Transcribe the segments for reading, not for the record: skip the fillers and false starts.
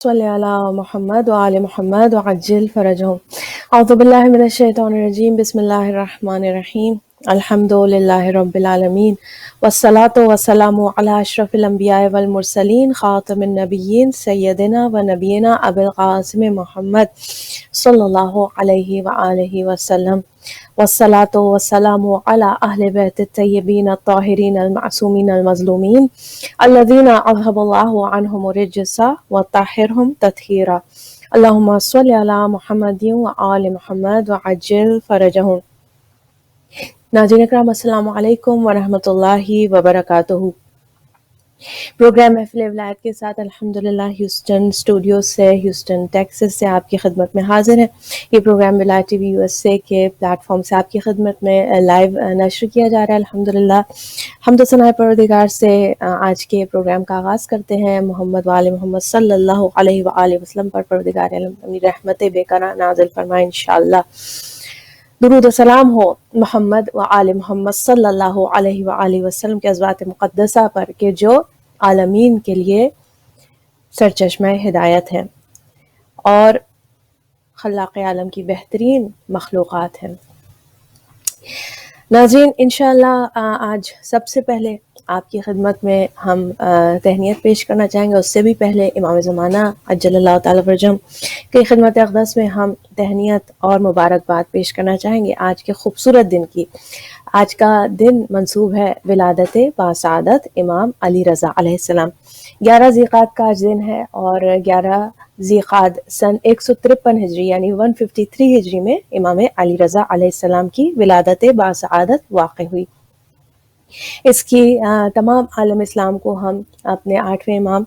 صلی علی محمد وآل محمد وعجل فرجهم اعوذ باللہ من الشیطان الرجیم بسم اللہ الرحمن الرحیم الحمد للہ رب العالمین والصلاة والسلام علی اشرف الانبیاء والمرسلین خاتم النبیین سیدنا و نبینا ابی القاسم محمد صلی اللہ علیہ وآلہ وسلم والصلاة والسلام علی اہل بیت الطیبین الطاہرین المعصومین المظلومین الذین اذهب اللہ عنہم الرجس وطہرہم تطہیرا اللہم صلی علی محمد وآل محمد وعجل فرجہم۔ ناظرین اکرام السلام علیکم ورحمۃ اللہ وبرکاتہ۔ پروگرام محفل ولایت کے ساتھ الحمدللہ ہیوسٹن اسٹوڈیو سے، ہیوسٹن ٹیکسس سے آپ کی خدمت میں حاضر ہے۔ یہ پروگرام ولایت T V U S A کے پلیٹ فارم سے آپ کی خدمت میں لائیو نشر کیا جا رہا ہے۔ الحمدللہ حمد و ثناء پروردگار سے آج کے پروگرام کا آغاز کرتے ہیں محمد وآل محمد صلی اللہ علیہ وآلہ وسلم پر پروردگار عالم اپنی رحمت بے کرا نازل فرمائے انشاءاللہ۔ درود و سلام ہو محمد و آل محمد صلی اللہ علیہ وآلہ وسلم کے ازواج مقدسہ پر کہ جو عالمین کے لیے سرچشمہ ہدایت ہیں اور خلاق عالم کی بہترین مخلوقات ہیں۔ ناظرین انشاءاللہ آج سب سے پہلے آپ کی خدمت میں ہم تہنیت پیش کرنا چاہیں گے۔ اس سے بھی پہلے امام زمانہ عجل اللہ تعالی فرجہم کی خدمت اقدس میں ہم تہنیت اور مبارکباد پیش کرنا چاہیں گے آج کے خوبصورت دن کی۔ آج کا دن منسوب ہے ولادت باسعادت امام علی رضا علیہ السلام۔ 11 ذیقعد کا آج دن ہے اور 11 ذیقعد سن 153 ہجری یعنی 153 ہجری میں امام علی رضا علیہ السلام کی ولادت باسعادت واقع ہوئی۔ اس کی تمام عالم اسلام کو ہم اپنے 8ویں امام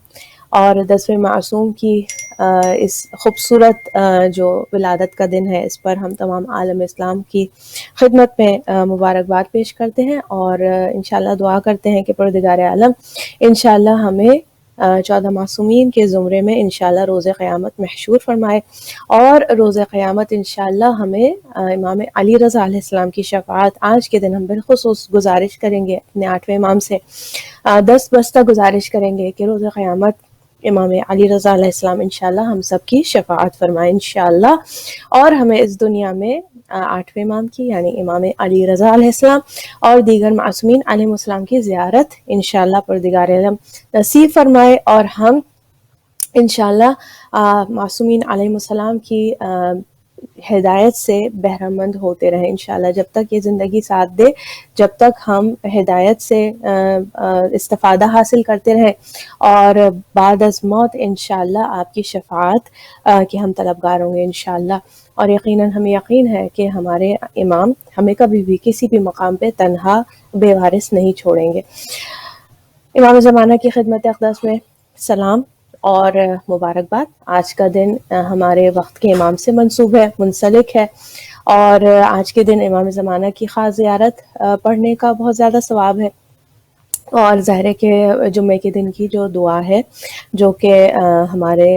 اور 10ویں معصوم کی اس خوبصورت جو ولادت کا دن ہے اس پر ہم تمام عالم اسلام کی خدمت میں مبارکباد پیش کرتے ہیں اور انشاءاللہ دعا کرتے ہیں کہ پروردگار عالم انشاءاللہ ہمیں 14 معصومین کے زمرے میں انشاءاللہ روز قیامت محشور فرمائے اور روز قیامت انشاءاللہ ہمیں امام علی رضا علیہ السلام کی شفاعت آج کے دن ہم بالخصوص گزارش کریں گے اپنے 8ویں امام سے دست بستہ گزارش کریں گے کہ روز قیامت امام علی رضا علیہ السلام انشاءاللہ ہم سب کی شفاعت فرمائے انشاءاللہ اور ہمیں اس دنیا میں 8ویں امام کی یعنی امام علی رضا علیہ السلام اور دیگر معصومین علیہ السلام کی زیارت انشاءاللہ پروردگار عالم نصیب فرمائے اور ہم انشاءاللہ معصومین علیہ السلام کی ہدایت سے بہرہ مند ہوتے رہیں انشاءاللہ جب تک یہ زندگی ساتھ دے، جب تک ہم ہدایت سے استفادہ حاصل کرتے رہیں اور بعد از موت انشاءاللہ آپ کی شفاعت کے ہم طلبگار ہوں گے انشاءاللہ۔ اور یقیناً ہمیں یقین ہے کہ ہمارے امام ہمیں کبھی بھی کسی بھی مقام پہ تنہا بے وارث نہیں چھوڑیں گے۔ امام زمانہ کی خدمت اقدس میں سلام اور مبارکباد۔ آج کا دن ہمارے وقت کے امام سے منسوب ہے، منسلک ہے اور آج کے دن امام زمانہ کی خاص زیارت پڑھنے کا بہت زیادہ ثواب ہے اور ظاہر ہے کہ جمعے کے دن کی جو دعا ہے جو کہ ہمارے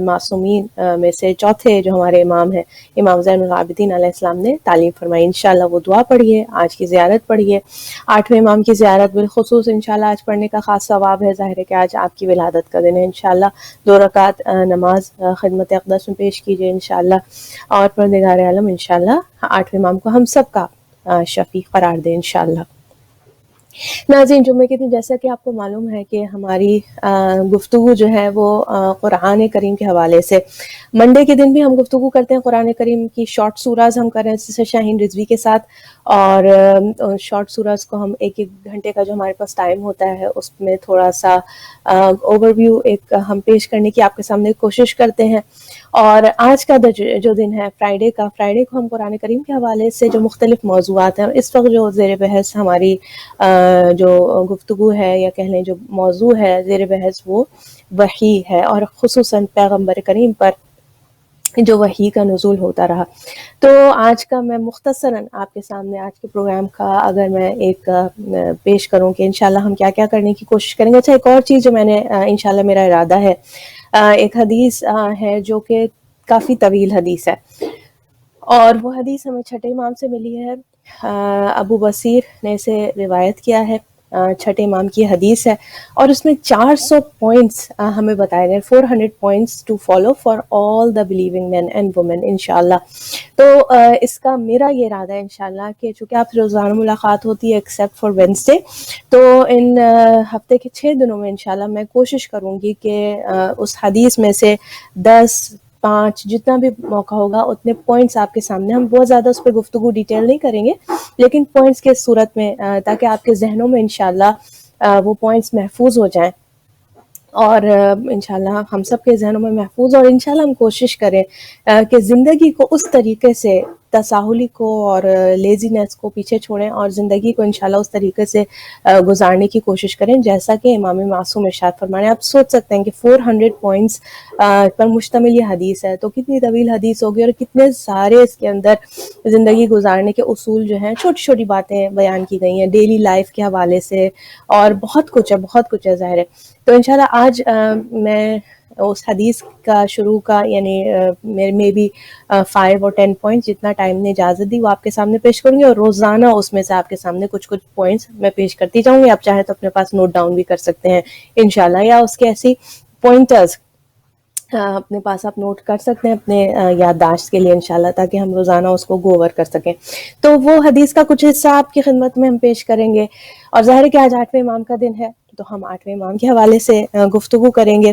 معصومین میں سے چوتھے جو ہمارے امام ہیں امام زین العابدین علیہ السلام نے تعلیم فرمائی، انشاءاللہ وہ دعا پڑھیے، آج کی زیارت پڑھیے۔ 8ویں امام کی زیارت بالخصوص انشاءاللہ آج پڑھنے کا خاص ثواب ہے، ظاہر ہے کہ آج آپ کی ولادت کا دن ہے۔ انشاءاللہ 2 رکعت نماز خدمت اقدس میں پیش کیجیے انشاءاللہ اور پروردگار عالم انشاءاللہ 8ویں امام کو ہم سب کا شفیع قرار دے انشاءاللہ۔ ناظرین جمعے کے دن جیسا کہ آپ کو معلوم ہے کہ ہماری گفتگو جو ہے وہ قرآن کریم کے حوالے سے، منڈے کے دن بھی ہم گفتگو کرتے ہیں قرآن کریم کی شارٹ سوراز ہم کر رہے ہیں جیسے شاہین رضوی کے ساتھ، اور شارٹ سوراز کو ہم ایک گھنٹے کا جو ہمارے پاس ٹائم ہوتا ہے اس میں تھوڑا سا اوور ویو ایک ہم پیش کرنے کی آپ کے سامنے کوشش کرتے ہیں۔ اور آج کا جو دن ہے فرائیڈے کو ہم قرآن کریم کے حوالے سے جو مختلف موضوعات ہیں، اس وقت جو زیر بحث ہماری جو گفتگو ہے یا کہہ لیں جو موضوع ہے زیر بحث وہ وحی ہے اور خصوصاً پیغمبر کریم پر جو وحی کا نزول ہوتا رہا۔ تو آج کا میں مختصراً آپ کے سامنے آج کے پروگرام کا اگر میں ایک پیش کروں کہ انشاءاللہ ہم کیا کیا کرنے کی کوشش کریں گے۔ اچھا ایک اور چیز جو میں نے انشاءاللہ میرا ارادہ ہے، ایک حدیث ہے جو کہ کافی طویل حدیث ہے اور وہ حدیث ہمیں چھٹے امام سے ملی ہے، ابو بصیر نے اسے روایت کیا ہے چھٹے امام کی حدیث ہے، اور اس میں 400 پوائنٹس ہمیں بتائے گئے، 400 points to follow for all the believing men and women انشاءاللہ. تو اس کا میرا یہ ارادہ ہے انشاءاللہ کہ چونکہ آپ روزانہ ملاقات ہوتی ہے ایکسیپٹ فار وینسڈے، تو ان ہفتے کے 6 دنوں میں انشاءاللہ میں کوشش کروں گی کہ اس حدیث میں سے 10 5 جتنا بھی موقع ہوگا اتنے پوائنٹس آپ کے سامنے، ہم بہت زیادہ اس پہ گفتگو ڈیٹیل نہیں کریں گے لیکن پوائنٹس کے صورت میں تاکہ آپ کے ذہنوں میں انشاءاللہ وہ پوائنٹس محفوظ ہو جائیں، اور انشاءاللہ ہم سب کے ذہنوں میں محفوظ، اور انشاءاللہ ہم کوشش کریں کہ زندگی کو اس طریقے سے، تساہلی کو اور لیزینس کو پیچھے چھوڑیں اور زندگی کو انشاءاللہ اس طریقے سے گزارنے کی کوشش کریں جیسا کہ امام معصوم ارشاد فرمانے. آپ سوچ سکتے ہیں کہ 400 پوائنٹس پر مشتمل یہ حدیث ہے تو کتنی طویل حدیث ہوگی، اور کتنے سارے اس کے اندر زندگی گزارنے کے اصول جو ہیں، چھوٹی چھوٹی باتیں بیان کی گئی ہیں ڈیلی لائف کے حوالے سے، اور بہت کچھ ہے، بہت کچھ ہے ظاہر ہے. تو انشاءاللہ آج میں اس حدیث کا شروع کا یعنی میں بھی 5 اور 10 پوائنٹس جتنا ٹائم نے اجازت دی وہ آپ کے سامنے پیش کروں گی، اور روزانہ اس میں سے آپ کے سامنے کچھ پوائنٹس میں پیش کرتی جاؤں گی. آپ چاہیں تو اپنے پاس نوٹ ڈاؤن بھی کر سکتے ہیں انشاءاللہ، یا اس کے ایسی پوائنٹرز اپنے پاس آپ نوٹ کر سکتے ہیں اپنے یادداشت کے لیے انشاءاللہ، تاکہ ہم روزانہ اس کو گو اوور کر سکیں. تو وہ حدیث کا کچھ حصہ آپ کی خدمت میں ہم پیش کریں گے، اور ظاہر ہے کہ آج 8ویں امام کا دن ہے تو ہم 8ویں امام کے حوالے سے گفتگو کریں گے،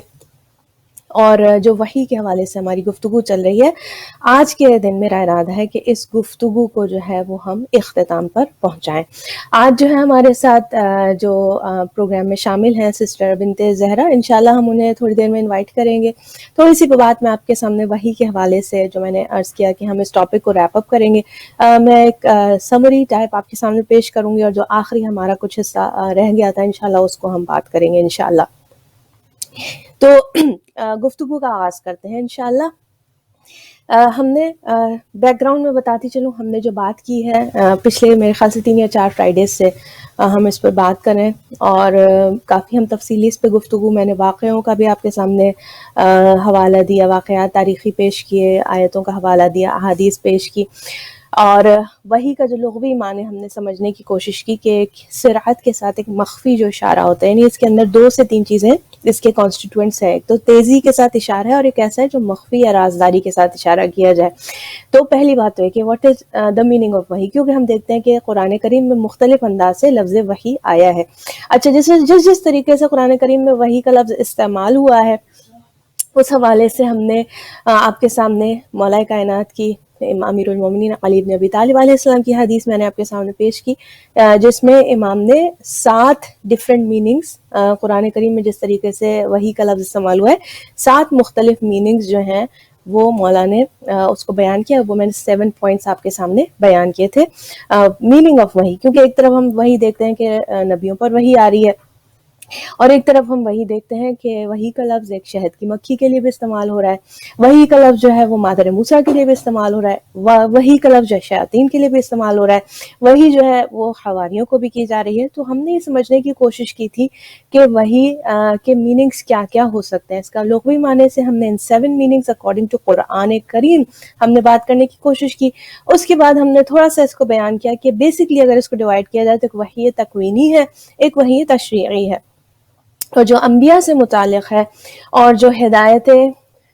اور جو وحی کے حوالے سے ہماری گفتگو چل رہی ہے آج کے دن میرا ارادہ ہے کہ اس گفتگو کو جو ہے وہ ہم اختتام پر پہنچائیں. آج جو ہے ہمارے ساتھ جو پروگرام میں شامل ہیں سسٹر بنت زہرا، انشاءاللہ ہم انہیں تھوڑی دیر میں انوائٹ کریں گے. تھوڑی سی بات میں آپ کے سامنے وحی کے حوالے سے جو میں نے عرض کیا کہ ہم اس ٹاپک کو ریپ اپ کریں گے، میں ایک سمری ٹائپ آپ کے سامنے پیش کروں گی، اور جو آخری ہمارا کچھ حصہ رہ گیا تھا انشاءاللہ اس کو ہم بات کریں گے انشاءاللہ. تو گفتگو کا آغاز کرتے ہیں انشاءاللہ. ہم نے بیک گراؤنڈ میں بتاتی چلوں، ہم نے جو بات کی ہے پچھلے میرے خیال سے 3 یا 4 فرائیڈیز سے ہم اس پر بات کریں، اور کافی ہم تفصیلی اس پہ گفتگو، میں نے واقعوں کا بھی آپ کے سامنے حوالہ دیا، واقعات تاریخی پیش کیے، آیتوں کا حوالہ دیا، احادیث پیش کی، اور وحی کا جو لغوی معنی ہم نے سمجھنے کی کوشش کی کہ ایک سرعت کے ساتھ ایک مخفی جو اشارہ ہوتا ہے، یعنی اس کے اندر 2 سے 3 چیزیں اس کے کانسٹیٹوئنٹس ہیں، ایک تو تیزی کے ساتھ اشارہ ہے، اور ایک ایسا ہے جو مخفی یا رازداری کے ساتھ اشارہ کیا جائے. تو پہلی بات تو ہے کہ what is the meaning of وحی، کیونکہ ہم دیکھتے ہیں کہ قرآن کریم میں مختلف انداز سے لفظ وحی آیا ہے. اچھا، جس طریقے سے قرآن کریم میں وحی کا لفظ استعمال ہوا ہے اس حوالے سے ہم نے آپ کے سامنے مولا کائنات کی امیر المومنین علی بن ابی طالب علیہ السلام کی حدیث میں نے آپ کے سامنے پیش کی، جس میں امام نے 7 ڈفرینٹ میننگز قرآن کریم میں جس طریقے سے وحی کا لفظ استعمال ہوا ہے 7 مختلف میننگز جو ہیں وہ مولا نے اس کو بیان کیا. وہ میں نے 7 پوائنٹس آپ کے سامنے بیان کیے تھے. میننگ آف وحی، کیونکہ ایک طرف ہم وہی دیکھتے ہیں کہ نبیوں پر وحی آ رہی ہے، اور ایک طرف ہم وہی دیکھتے ہیں کہ وحی کا لفظ ایک شہد کی مکھی کے لیے بھی استعمال ہو رہا ہے، وحی کا لفظ جو ہے وہ مادر موسیٰ کے لیے بھی استعمال ہو رہا ہے، وحی کا لفظ جو ہے شیاطین کے لیے بھی استعمال ہو رہا ہے، وحی جو ہے وہ حواریوں کو بھی کی جا رہی ہے. تو ہم نے یہ سمجھنے کی کوشش کی تھی کہ وحی کے میننگز کیا کیا ہو سکتے ہیں. اس کا لغوی معنی سے ہم نے ان 7 میننگز اکارڈنگ ٹو قرآن کریم ہم نے بات کرنے کی کوشش کی. اس کے بعد ہم نے تھوڑا سا اس کو بیان کیا کہ بیسکلی اگر اس کو ڈیوائڈ کیا جائے تو ایک وحی تکوینی ہے، ایک وحی تشریعی ہے، اور جو انبیاء سے متعلق ہے، اور جو ہدایت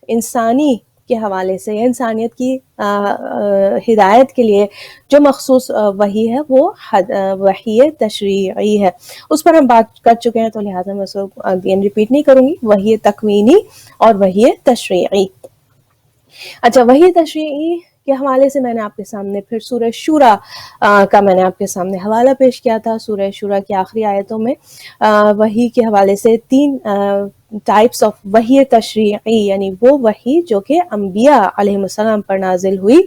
انسانی کے حوالے سے یا انسانیت کی ہدایت کے لیے جو مخصوص وحی ہے وہ وحی تشریعی ہے. اس پر ہم بات کر چکے ہیں تو لہٰذا میں اس کو اگین ریپیٹ نہیں کروں گی. وحی تکوینی اور وحی تشریعی. اچھا، وحی تشریعی کے حوالے سے میں نے آپ کے سامنے پھر سورہ شورا کا میں نے آپ کے سامنے حوالہ پیش کیا تھا. سورہ شورا کی آخری آیتوں میں وحی کے حوالے سے 3 ٹائپس آف وحی تشریعی، یعنی وہ وحی جو کہ انبیاء علیہ السلام پر نازل ہوئی،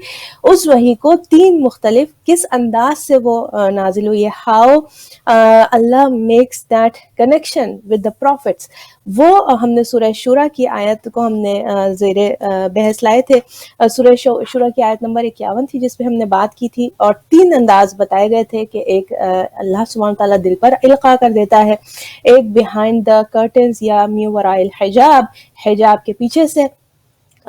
اس وحی کو 3 مختلف کس انداز سے وہ نازل ہوئی ہے، how Allah makes that connection with the prophets. وہ ہم نے سورہ شورا کی آیت کو ہم نے زیر بحث لائے تھے. سورہ شورا کی آیت نمبر 51 تھی جس پہ ہم نے بات کی تھی، اور 3 انداز بتائے گئے تھے کہ ایک اللہ سبحانہ تعالیٰ دل پر القاء کر دیتا ہے، ایک بیہائنڈ دا کرٹنز یا من وراء الحجاب، حجاب کے پیچھے سے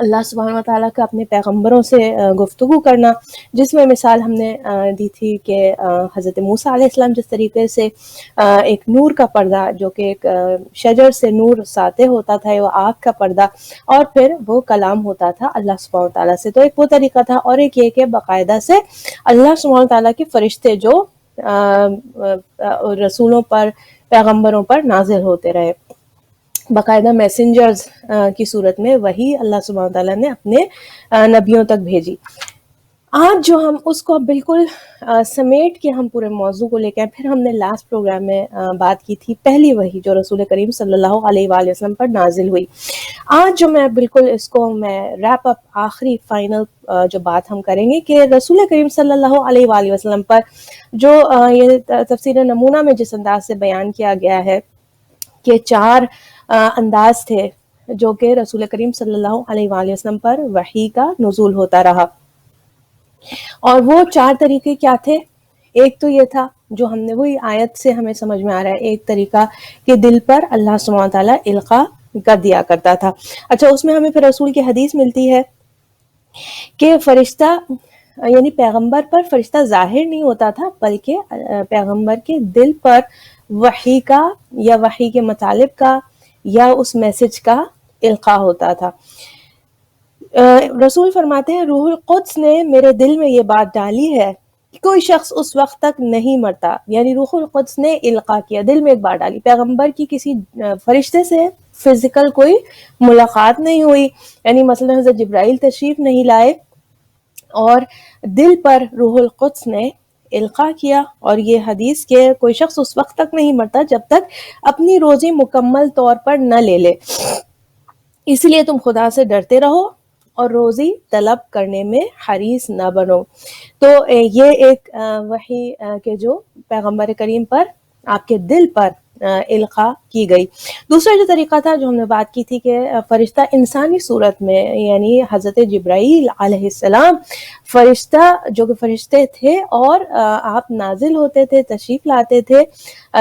اللہ سبحانہ وتعالیٰ کا اپنے پیغمبروں سے گفتگو کرنا، جس میں مثال ہم نے دی تھی کہ حضرت موسیٰ علیہ السلام جس طریقے سے ایک نور کا پردہ جو کہ ایک شجر سے نور ساطع ہوتا تھا، وہ آگ کا پردہ، اور پھر وہ کلام ہوتا تھا اللہ سبحانہ وتعالیٰ سے، تو ایک وہ طریقہ تھا، اور ایک یہ کہ باقاعدہ سے اللہ سبحانہ وتعالیٰ کے فرشتے جو رسولوں پر، پیغمبروں پر نازل ہوتے رہے، باقاعدہ میسنجرز کی صورت میں وہی اللہ سبحانہ تعالیٰ نے اپنے نبیوں تک بھیجی۔ آج جو ہم اس کو بالکل سمیٹ کے ہم پورے موضوع کو لے کے آئے، پھر ہم نے لاسٹ پروگرام میں بات کی تھی پہلی وحی جو رسول کریم صلی اللہ علیہ وآلہ وسلم پر نازل ہوئی۔ آج جو میں بالکل اس کو میں ریپ اپ آخری فائنل جو بات ہم کریں گے کہ رسول کریم صلی اللہ علیہ وآلہ وسلم پر جو یہ تفسیر نمونہ میں جس انداز سے بیان کیا گیا ہے کہ 4 انداز تھے جو کہ رسول کریم صلی اللہ علیہ وآلہ وسلم پر وحی کا نزول ہوتا رہا، اور وہ 4 طریقے کیا تھے؟ ایک تو یہ تھا جو ہم نے وہی آیت سے ہمیں سمجھ میں آ رہا ہے، ایک طریقہ کہ دل پر اللہ سبحانہ تعالیٰ القاء کر دیا کرتا تھا۔ اچھا، اس میں ہمیں پھر رسول کی حدیث ملتی ہے کہ فرشتہ یعنی پیغمبر پر فرشتہ ظاہر نہیں ہوتا تھا، بلکہ پیغمبر کے دل پر وحی کا یا وحی کے مطالب کا یا اس میسج کا القاء ہوتا تھا۔ رسول فرماتے ہیں روح القدس نے میرے دل میں یہ بات ڈالی ہے کہ کوئی شخص اس وقت تک نہیں مرتا، یعنی روح القدس نے القاء کیا، دل میں ایک بات ڈالی۔ پیغمبر کی کسی فرشتے سے فزیکل کوئی ملاقات نہیں ہوئی، یعنی مثلا حضرت جبرائیل تشریف نہیں لائے، اور دل پر روح القدس نے القاء کیا، اور یہ حدیث کہ کوئی شخص اس وقت تک نہیں مرتا جب تک اپنی روزی مکمل طور پر نہ لے لے، اس لیے تم خدا سے ڈرتے رہو اور روزی طلب کرنے میں حریص نہ بنو۔ تو یہ ایک وحی کہ جو پیغمبر کریم پر آپ کے دل پر القاء کی گئی۔ دوسرا جو طریقہ تھا جو ہم نے بات کی تھی کہ فرشتہ انسانی صورت میں، یعنی حضرت جبرائیل علیہ السلام فرشتہ جو کہ فرشتے تھے، اور آپ نازل ہوتے تھے، تشریف لاتے تھے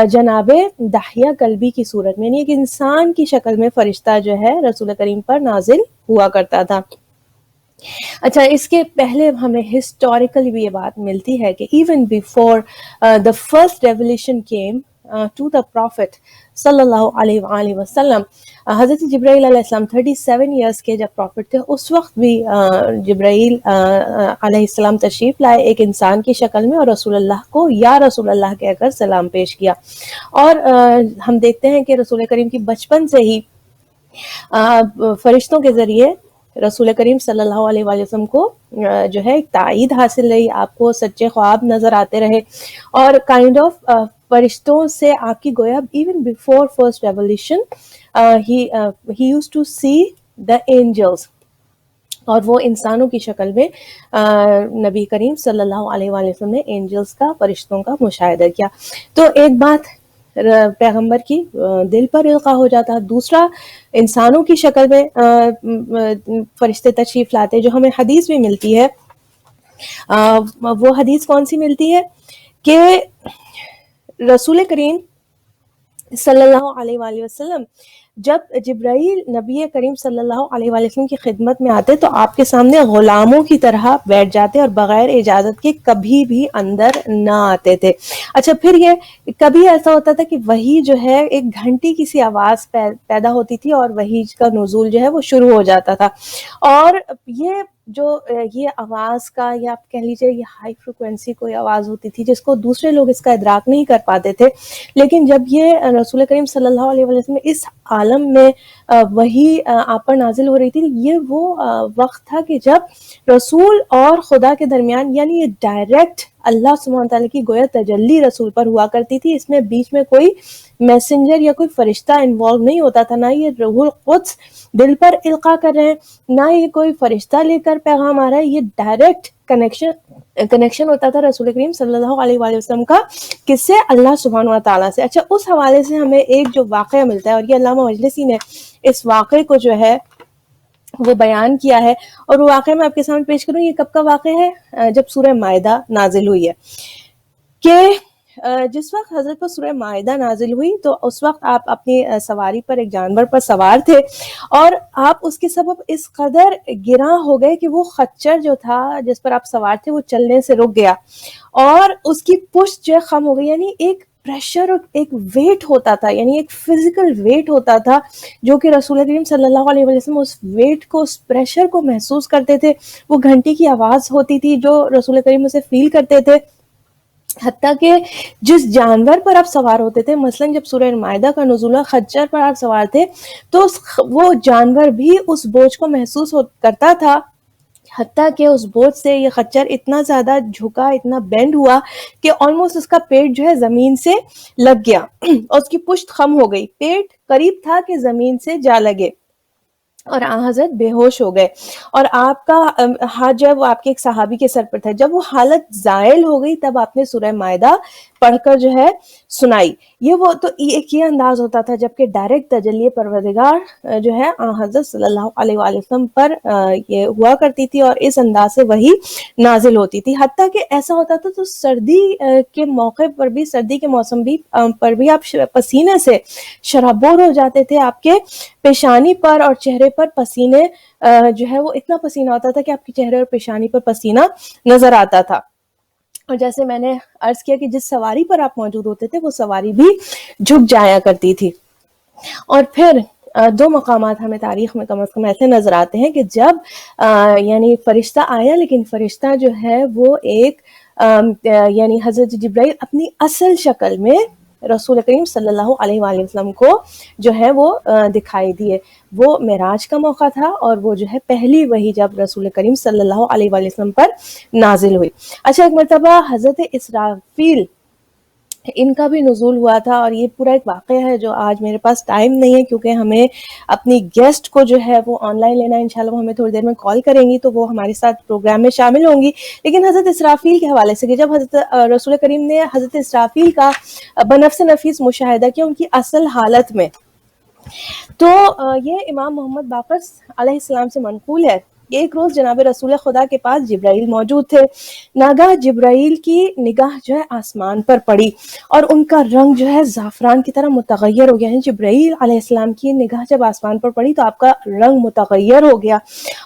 جناب دحیہ کلبی کی صورت میں، یعنی ایک انسان کی شکل میں فرشتہ جو ہے رسول کریم پر نازل ہوا کرتا تھا۔ اچھا، اس کے پہلے ہمیں ہسٹوریکلی بھی یہ بات ملتی ہے کہ even before the first revelation came to the prophet صلی اللہ علیہ وآلہ وسلم، حضرت جبرائیل علیہ السلام 37 ایئرس کے جب پروفٹ تھے، اس وقت بھی جبرائیل علیہ السلام تشریف لائے ایک انسان کی شکل میں، اور رسول اللہ کو یا رسول اللہ کہہ کر سلام پیش کیا، اور ہم دیکھتے ہیں کہ رسول کریم کی بچپن سے ہی فرشتوں کے ذریعے رسول کریم صلی اللہ علیہ وآلہ وسلم کو جو ہے ایک تائید حاصل رہی، آپ کو سچے خواب نظر آتے رہے، اور کائنڈ آف فرشتوں سے آپ کی گویا even before first revolution he used to see the angels، اور وہ انسانوں کی شکل میں نبی کریم صلی اللہ علیہ وآلہ وسلم نے اینجلز کا، فرشتوں کا مشاہدہ کیا۔ تو ایک بات پیغمبر کی دل پر القاء ہو جاتا، دوسرا انسانوں کی شکل میں فرشتے تشریف لاتے، جو ہمیں حدیث بھی ملتی ہے۔ وہ حدیث کون سی ملتی ہے کہ رسول کریم صلی اللہ علیہ وآلہ وسلم جب جبرائیل نبی کریم صلی اللہ علیہ وآلہ وسلم کی خدمت میں آتے تو آپ کے سامنے غلاموں کی طرح بیٹھ جاتے اور بغیر اجازت کے کبھی بھی اندر نہ آتے تھے۔ اچھا، پھر یہ کبھی ایسا ہوتا تھا کہ وحی جو ہے ایک گھنٹی کی سی آواز پیدا ہوتی تھی اور وحی کا نزول جو ہے وہ شروع ہو جاتا تھا، اور یہ آواز کا، یا آپ کہہ لیجیے یہ ہائی فریکوینسی کوئی آواز ہوتی تھی جس کو دوسرے لوگ اس کا ادراک نہیں کر پاتے تھے، لیکن جب یہ رسول کریم صلی اللہ علیہ وسلم اس عالم میں وحی آپ پر نازل ہو رہی تھی، یہ وہ وقت تھا کہ جب رسول اور خدا کے درمیان، یعنی یہ ڈائریکٹ اللہ سبحانہ تعالیٰ کی گویا تجلی رسول پر ہوا کرتی تھی، اس میں بیچ میں کوئی میسنجر یا کوئی فرشتہ انوالو نہیں ہوتا تھا، نہ یہ روح القدس دل پر القاء کر رہے ہیں، نہ یہ کوئی فرشتہ لے کر پیغام آ رہا ہے، یہ ڈائریکٹ کنیکشن ہوتا تھا رسول کریم صلی اللہ علیہ وآلہ وسلم کا، کس سے؟ اللہ سبحانہ و تعالیٰ سے۔ اچھا، اس حوالے سے ہمیں ایک جو واقعہ ملتا ہے، اور یہ علامہ مجلسی نے اس واقعے کو جو ہے وہ بیان کیا ہے، اور وہ واقعہ میں آپ کے سامنے پیش کروں۔ یہ کب کا واقعہ ہے؟ جب سورہ مائدہ نازل ہوئی ہے کہ جس وقت حضرت پر سورہ مائدہ نازل ہوئی تو اس وقت آپ اپنی سواری پر ایک جانور پر سوار تھے، اور آپ اس کے سبب اس قدر گراں ہو گئے کہ وہ خچر جو تھا جس پر آپ سوار تھے وہ چلنے سے رک گیا، اور اس کی پشت جو ہے خم ہو گئی. یعنی ایک پریشر اور ایک ویٹ ہوتا تھا، یعنی ایک فزیکل ویٹ ہوتا تھا جو کہ رسول کریم صلی اللہ علیہ وسلم اس ویٹ کو، اس پریشر کو محسوس کرتے تھے. وہ گھنٹی کی آواز ہوتی تھی جو رسول کریم اسے فیل کرتے تھے. حتیٰ کہ جس جانور پر آپ سوار ہوتے تھے، مثلا جب سورہ مائدہ کا نزول ہوا، خچر پر آپ سوار تھے تو وہ جانور بھی اس بوجھ کو محسوس کرتا تھا. حتیٰ کہ اس بوجھ سے یہ خچر اتنا زیادہ جھکا، اتنا بینڈ ہوا کہ آلموسٹ اس کا پیٹ جو ہے زمین سے لگ گیا اور اس کی پشت خم ہو گئی. پیٹ قریب تھا کہ زمین سے جا لگے اور حضرت بے ہوش ہو گئے، اور آپ کا ہاتھ جو ہے وہ آپ کے ایک صحابی کے سر پر تھا. جب وہ حالت زائل ہو گئی تب آپ نے سورہ مائدہ پڑھ کر جو ہے سنائی. وہ تو ایک یہ انداز ہوتا تھا جبکہ ڈائریکٹ تجلی پروردگار جو ہے حضرت صلی اللہ علیہ وآلہ وسلم پر یہ ہوا کرتی تھی اور اس انداز سے وہی نازل ہوتی تھی. حتیٰ کہ ایسا ہوتا تھا تو سردی کے موقع پر بھی، سردی کے موسم بھی پر بھی آپ پسینے سے شرابور ہو جاتے تھے. آپ کے پیشانی پر اور چہرے پر پسینے جو ہے وہ اتنا پسینہ ہوتا تھا کہ آپ کے چہرے اور پیشانی پر پسینہ نظر آتا تھا. اور جیسے میں نے عرض کیا کہ جس سواری پر آپ موجود ہوتے تھے وہ سواری بھی جھک جایا کرتی تھی. اور پھر دو مقامات ہمیں تاریخ میں کم از کم ایسے نظر آتے ہیں کہ جب یعنی فرشتہ آیا، لیکن فرشتہ جو ہے وہ ایک یعنی حضرت جبرائیل اپنی اصل شکل میں رسول کریم صلی اللہ علیہ وآلہ وسلم کو جو ہے وہ دکھائی دیے. وہ معراج کا موقع تھا اور وہ جو ہے پہلی وحی جب رسول کریم صلی اللہ علیہ وآلہ وسلم پر نازل ہوئی. اچھا، ایک مرتبہ حضرت اسرافیل ان کا بھی نزول ہوا تھا، اور یہ پورا ایک واقعہ ہے جو آج میرے پاس ٹائم نہیں ہے کیونکہ ہمیں اپنی گیسٹ کو جو ہے وہ آن لائن لینا ہے. انشاءاللہ وہ ہمیں تھوڑی دیر میں کال کریں گی تو وہ ہمارے ساتھ پروگرام میں شامل ہوں گی. لیکن حضرت اسرافیل کے حوالے سے کہ جب حضرت رسول کریم نے حضرت اسرافیل کا بنفس نفیس مشاہدہ کیا ان کی اصل حالت میں، تو یہ امام محمد باقر علیہ السلام سے منقول ہے. ایک روز جناب رسول خدا کے پاس جبرائیل موجود تھے. ناگاہ جبرائیل کی نگاہ جو ہے آسمان پر پڑی اور ان کا رنگ جو ہے زعفران کی طرح متغیر ہو گیا. یعنی جبرائیل علیہ السلام کی نگاہ جب آسمان پر پڑی تو آپ کا رنگ متغیر ہو گیا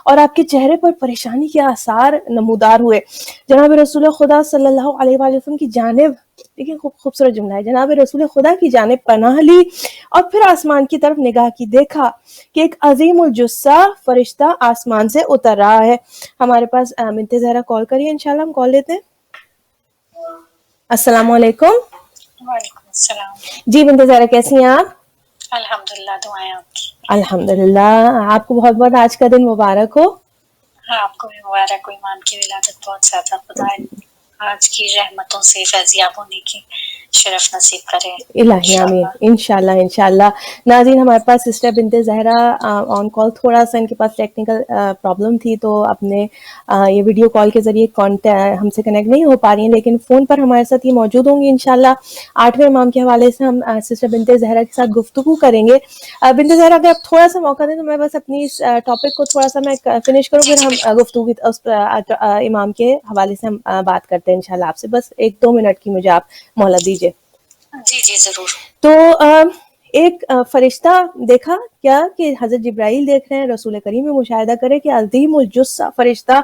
اور آپ کے چہرے پر پریشانی کے آثار نمودار ہوئے. جناب رسول خدا صلی اللہ علیہ وآلہ وسلم کی جانب، لیکن خوبصورت جملہ ہے، جناب رسول خدا کی جانب پناہ لی اور پھر آسمان کی طرف نگاہ کی. دیکھا کہ ایک عظیم الجثہ فرشتہ آسمان سے اتر رہا ہے. ہمارے پاس بنت زہرا کال کریے، انشاءاللہ ہم کال لیتے ہیں. السلام علیکم. وعلیکم السلام. جی بنت زہرا کیسی ہیں آپ؟ الحمدللہ، دعائیں آپ کی. الحمدللہ، آپ کو بہت بہت آج کا دن مبارک ہو. آپ کو بھی مبارک ہو. ایمان کی ولادت بہت زیادہ، خدا آج کی رحمتوں سے فیضیاب ہونے کی شرف نصیب کرے. الہی آمین، انشاءاللہ انشاءاللہ. ناظرین، ہمارے پاس سسٹر بنت زہرا آن کال، تھوڑا سا ان کے پاس ٹیکنیکل پرابلم تھی تو اپنے یہ ویڈیو کال کے ذریعے ہم سے کنیکٹ نہیں ہو پا رہی ہیں، لیکن فون پر ہمارے ساتھ یہ موجود ہوں گی انشاءاللہ. 8ویں امام کے حوالے سے ہم سسٹر بنت زہرا کے ساتھ گفتگو کریں گے. بنت زہرا اگر آپ تھوڑا سا موقع دیں تو میں بس اپنی اس ٹاپک کو تھوڑا سا میں فنش کروں، پھر ہم گفتگو اس امام کے حوالے سے ہم بات کرتے ہیں انشاءاللہ آپ سے. بس 1-2 منٹ کی مجھے آپ مہلت دیجیے. جی جی ضرور. تو ایک فرشتہ دیکھا کیا کہ حضرت جبرائیل دیکھ رہے ہیں، رسول کریم میں مشاہدہ کرے کہ عظیم الجثہ فرشتہ،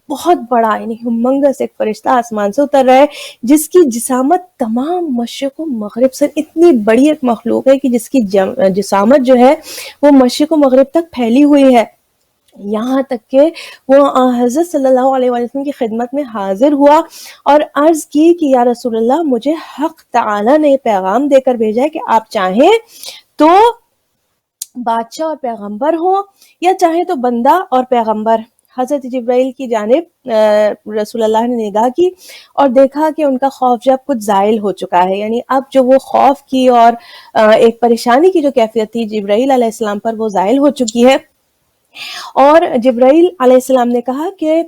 بہت بڑا یعنی ہیومنگس ایک فرشتہ آسمان سے اتر رہا ہے جس کی جسامت تمام مشرق و مغرب سے، اتنی بڑی ایک مخلوق ہے کہ جس کی جسامت جو ہے وہ مشرق و مغرب تک پھیلی ہوئی ہے. یہاں تک کہ وہ حضرت صلی اللہ علیہ وسلم کی خدمت میں حاضر ہوا اور عرض کی کہ یا رسول اللہ، مجھے حق تعالی نے پیغام دے کر بھیجا ہے کہ آپ چاہیں تو بادشاہ اور پیغمبر ہوں یا چاہیں تو بندہ اور پیغمبر. حضرت جبرائیل کی جانب رسول اللہ نے نگاہ کی اور دیکھا کہ ان کا خوف جب کچھ زائل ہو چکا ہے. یعنی اب جو وہ خوف کی اور ایک پریشانی کی جو کیفیت تھی جبرائیل علیہ السلام پر، وہ زائل ہو چکی ہے. اور جبرائیل علیہ السلام نے کہا کہ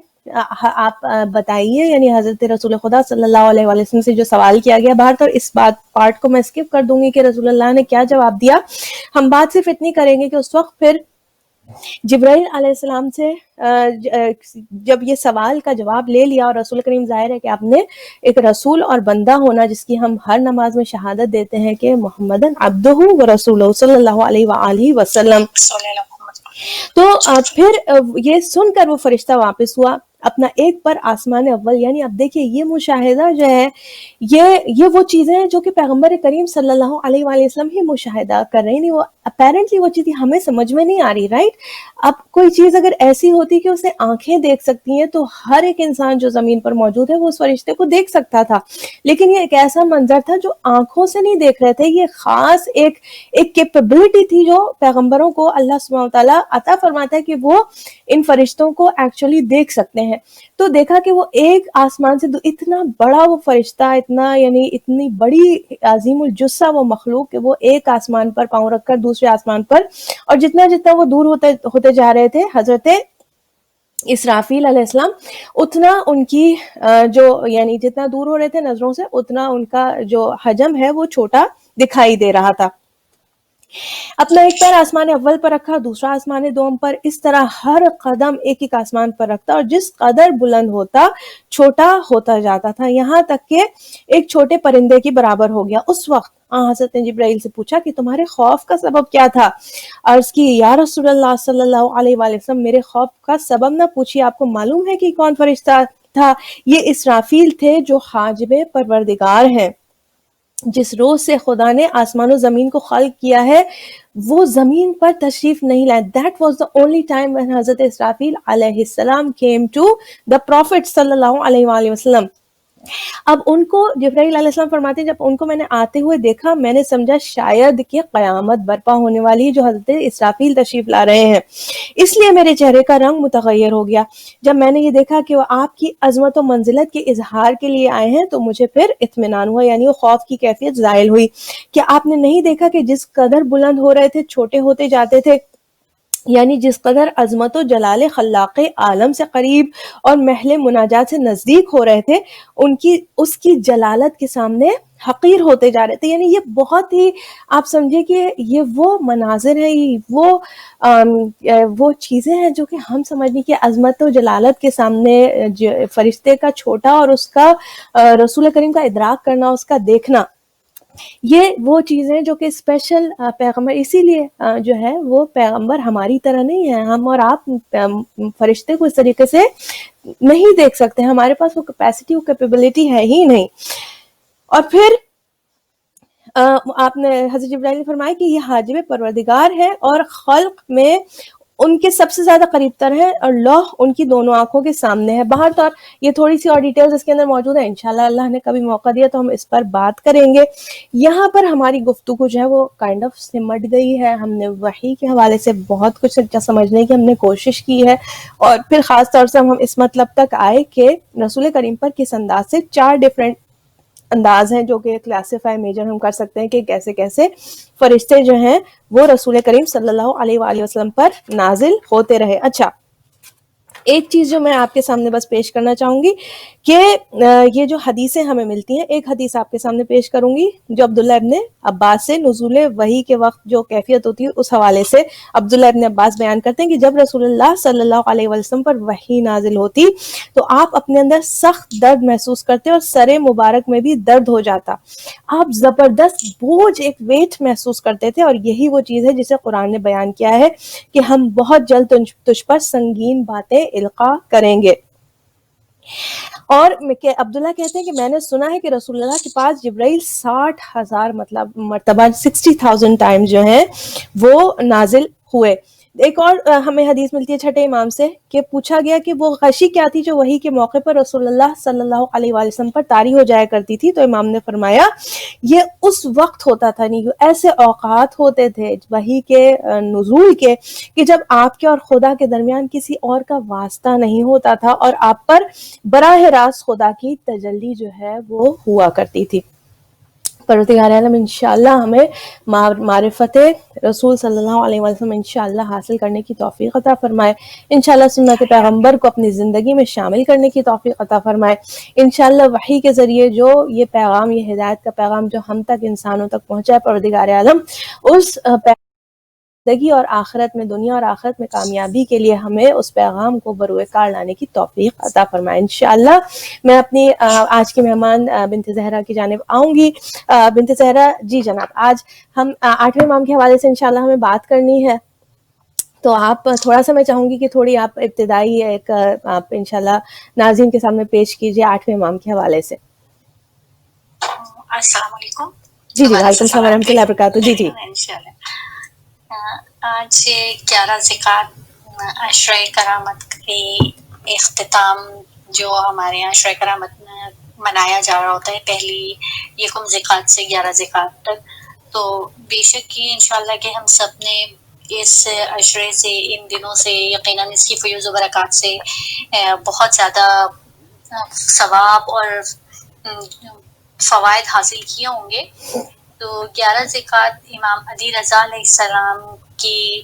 آپ بتائیے، یعنی حضرت رسول خدا صلی اللہ علیہ وسلم سے جو سوال کیا گیا باہر، تو اس پارٹ کو میں اسکپ کر دوں گی کہ رسول اللہ نے کیا جواب دیا. ہم بات صرف اتنی کریں گے کہ اس وقت پھر جبرائیل علیہ السلام سے جب یہ سوال کا جواب لے لیا، اور رسول کریم ظاہر ہے کہ آپ نے ایک رسول اور بندہ ہونا جس کی ہم ہر نماز میں شہادت دیتے ہیں کہ محمد عبدہ و رسولہ صلی اللہ علیہ وآلہ وسلم، صلی اللہ محمد تو پھر یہ سن کر وہ فرشتہ واپس ہوا اپنا ایک پر آسمان اول. یعنی اب دیکھیے یہ مشاہدہ جو ہے یہ وہ چیزیں ہیں جو کہ پیغمبر کریم صلی اللہ علیہ وآلہ وسلم ہی مشاہدہ کر رہے ہیں. وہ اپیرنٹلی وہ چیز ہمیں سمجھ میں نہیں آ رہی، رائٹ؟ اب کوئی چیز اگر ایسی ہوتی کہ اسے آنکھیں دیکھ سکتی ہیں تو ہر ایک انسان جو زمین پر موجود ہے وہ اس فرشتے کو دیکھ سکتا تھا، لیکن یہ ایک ایسا منظر تھا جو آنکھوں سے نہیں دیکھ رہے تھے. یہ خاص ایک کیپیبلٹی تھی جو پیغمبروں کو اللہ سبحانہ وتعالیٰ عطا فرماتا ہے کہ وہ ان فرشتوں کو ایکچولی دیکھ سکتے ہیں. تو دیکھا کہ وہ ایک آسمان سے اتنا بڑا وہ فرشتہ، اتنا یعنی اتنی بڑی عظیم الجثہ وہ مخلوق کہ وہ ایک آسمان پر پاؤں رکھ کر دوسرے آسمان پر، اور جتنا وہ دور ہوتے جا رہے تھے حضرت اسرافیل علیہ السلام، اتنا ان کی جو یعنی جتنا دور ہو رہے تھے نظروں سے، اتنا ان کا جو حجم ہے وہ چھوٹا دکھائی دے رہا تھا. اپنا ایک پیر آسمان اول پر رکھا، دوسرا آسمان دوم پر، اس طرح ہر قدم ایک ایک آسمان پر رکھتا، اور جس قدر بلند ہوتا چھوٹا ہوتا جاتا تھا، یہاں تک کہ ایک چھوٹے پرندے کی برابر ہو گیا. اس وقت حضرت نے جبرائیل سے پوچھا کہ تمہارے خوف کا سبب کیا تھا؟ عرض کی یا رسول اللہ صلی اللہ علیہ وآلہ وسلم، میرے خوف کا سبب نہ پوچھیے، آپ کو معلوم ہے کہ کون فرشتہ تھا؟ یہ اسرافیل تھے جو حاجب پروردگار ہیں. جس روز سے خدا نے آسمان و زمین کو خلق کیا ہے وہ زمین پر تشریف نہیں لائے. That was the only time when حضرت اسرافیل علیہ السلام came to the Prophet صلی اللہ علیہ وآلہ وسلم. اب ان کو جبرائیل علیہ السلام فرماتے ہیں جب ان کو میں نے آتے ہوئے دیکھا، میں نے سمجھا شاید کہ قیامت برپا ہونے والی ہے جو حضرت اسرافیل تشریف لا رہے ہیں، اس لیے میرے چہرے کا رنگ متغیر ہو گیا. جب میں نے یہ دیکھا کہ وہ آپ کی عظمت و منزلت کے اظہار کے لیے آئے ہیں تو مجھے پھر اطمینان ہوا، یعنی وہ خوف کی کیفیت زائل ہوئی. کیا آپ نے نہیں دیکھا کہ جس قدر بلند ہو رہے تھے چھوٹے ہوتے جاتے تھے؟ یعنی جس قدر عظمت و جلال خلاق عالم سے قریب اور محل مناجات سے نزدیک ہو رہے تھے، اس کی جلالت کے سامنے حقیر ہوتے جا رہے تھے. یعنی یہ بہت ہی آپ سمجھے کہ یہ وہ مناظر ہیں، وہ چیزیں ہیں جو کہ ہم سمجھنے کی عظمت و جلالت کے سامنے فرشتے کا چھوٹا اور اس کا رسول کریم کا ادراک کرنا، اس کا دیکھنا، یہ وہ چیزیں جو کہ اسپیشل پیغمبر، اسی لیے جو ہے وہ پیغمبر ہماری طرح نہیں ہے. ہم اور آپ فرشتے کو اس طریقے سے نہیں دیکھ سکتے، ہمارے پاس وہ کیپیسٹی، وہ کیپیبلٹی ہے ہی نہیں. اور پھر آپ نے حضرت جبرائیل نے فرمایا کہ یہ حاجب پروردگار ہے اور خلق میں ان کے سب سے زیادہ قریب تر ہے، اور لوح ان کی دونوں آنکھوں کے سامنے ہے. باہر طور یہ تھوڑی سی اور ڈیٹیلز اس کے اندر موجود ہیں، انشاءاللہ اللہ نے کبھی موقع دیا تو ہم اس پر بات کریں گے. یہاں پر ہماری گفتگو جو ہے وہ کائنڈ آف سمٹ گئی ہے. ہم نے وحی کے حوالے سے بہت کچھ سمجھنے کی ہم نے کوشش کی ہے، اور پھر خاص طور سے ہم اس مطلب تک آئے کہ رسول کریم پر کس انداز سے 4 ڈیفرنٹ انداز ہیں جو کہ کلاسیفائی میجر ہم کر سکتے ہیں کہ کیسے کیسے فرشتے جو ہیں وہ رسول کریم صلی اللہ علیہ وآلہ وسلم پر نازل ہوتے رہے. اچھا، ایک چیز جو میں آپ کے سامنے بس پیش کرنا چاہوں گی کہ یہ جو حدیثیں ہمیں ملتی ہیں، ایک حدیث آپ کے سامنے پیش کروں گی جو عبداللہ ابن عباس سے نزول وحی کے وقت جو کیفیت ہوتی ہے اس حوالے سے عبداللہ ابن عباس بیان کرتے ہیں کہ جب رسول اللہ صلی اللہ علیہ وسلم پر وحی نازل ہوتی تو آپ اپنے اندر سخت درد محسوس کرتے اور سر مبارک میں بھی درد ہو جاتا. آپ زبردست بوجھ، ایک ویٹ محسوس کرتے تھے، اور یہی وہ چیز ہے جسے قرآن نے بیان کیا ہے کہ ہم بہت جلد تجھ پر سنگین باتیں القا کریں گے. اور عبداللہ کہتے ہیں کہ میں نے سنا ہے کہ رسول اللہ کے پاس جبرائیل 60,000 مرتبہ 60,000 ٹائم جو ہیں وہ نازل ہوئے. ایک اور ہمیں حدیث ملتی ہے چھٹے امام سے کہ پوچھا گیا کہ وہ غشی کیا تھی جو وحی کے موقع پر رسول اللہ صلی اللہ علیہ وآلہ وسلم پر طاری ہو جایا کرتی تھی، تو امام نے فرمایا یہ اس وقت ہوتا تھا، نہیں ایسے اوقات ہوتے تھے وحی کے نزول کے کہ جب آپ کے اور خدا کے درمیان کسی اور کا واسطہ نہیں ہوتا تھا اور آپ پر براہ راست خدا کی تجلی جو ہے وہ ہوا کرتی تھی. پروردگار عالم انشاءاللہ ہمیں معرفت رسول صلی اللہ علیہ وسلم انشاءاللہ حاصل کرنے کی توفیق عطا فرمائے. انشاءاللہ سنت پیغمبر کو اپنی زندگی میں شامل کرنے کی توفیق عطا فرمائے. انشاءاللہ وحی کے ذریعے جو یہ پیغام، یہ ہدایت کا پیغام جو ہم تک انسانوں تک پہنچا ہے، پروردگار عالم اس زندگی اور آخرت میں، دنیا اور آخرت میں کامیابی کے لیے ہمیں اس پیغام کو بروئے کار لانے کی توفیق عطا فرمائے انشاءاللہ۔ میں اپنی آج کے مہمان بنت زہرا کی جانب آؤں گی۔ بنت زہرا جی جناب، آج ہم 8ویں امام کے حوالے سے انشاءاللہ ہمیں بات کرنی ہے، تو آپ تھوڑا سا، میں چاہوں گی کہ تھوڑی آپ ابتدائی ایک آپ انشاءاللہ ناظرین کے سامنے پیش کیجیے 8ویں امام کے حوالے سے۔ السلام علیکم۔ جی جی، وعلیکم السلام ورحمۃ اللہ وبرکاتہ۔ جی جی انشاءاللہ آج 11 ذکات عشرۂ کرامت کی اختتام جو ہمارے یہاں عشرۂ کرامت میں منایا جا رہا ہوتا ہے، پہلی یکم ذکات سے 11 ذکات تک، تو بے شک یہ انشاءاللہ کہ ہم سب نے اس عشرے سے، ان دنوں سے یقیناً اس کی فیوز و برکات سے بہت زیادہ ثواب اور فوائد حاصل کیے ہوں گے۔ تو 11 ذکات امام علی رضا علیہ السلام کی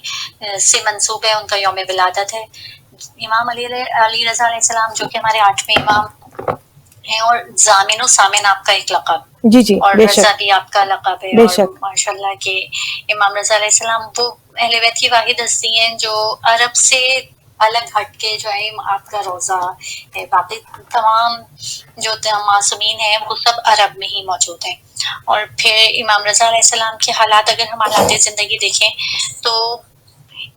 سے منسوب ہے، ان کا یوم ولادت ہے۔ امام علی رضا علیہ السلام جو کہ ہمارے 8ویں امام ہیں، اور ضامن و سامن آپ کا ایک لقب، جی جی، اور بے رضا شک بھی آپ کا لقب ہے، بے اور شک ماشاءاللہ کہ امام رضا علیہ السلام وہ اہل بیت کی واحد ہستی ہیں جو عرب سے الگ ہٹ کے جو ہے آپ کا روزہ ہے، باقی تمام جو معصومین ہیں وہ سب عرب میں ہی موجود ہیں۔ اور پھر امام رضا علیہ السلام کے حالات، اگر ہم حالات زندگی دیکھیں تو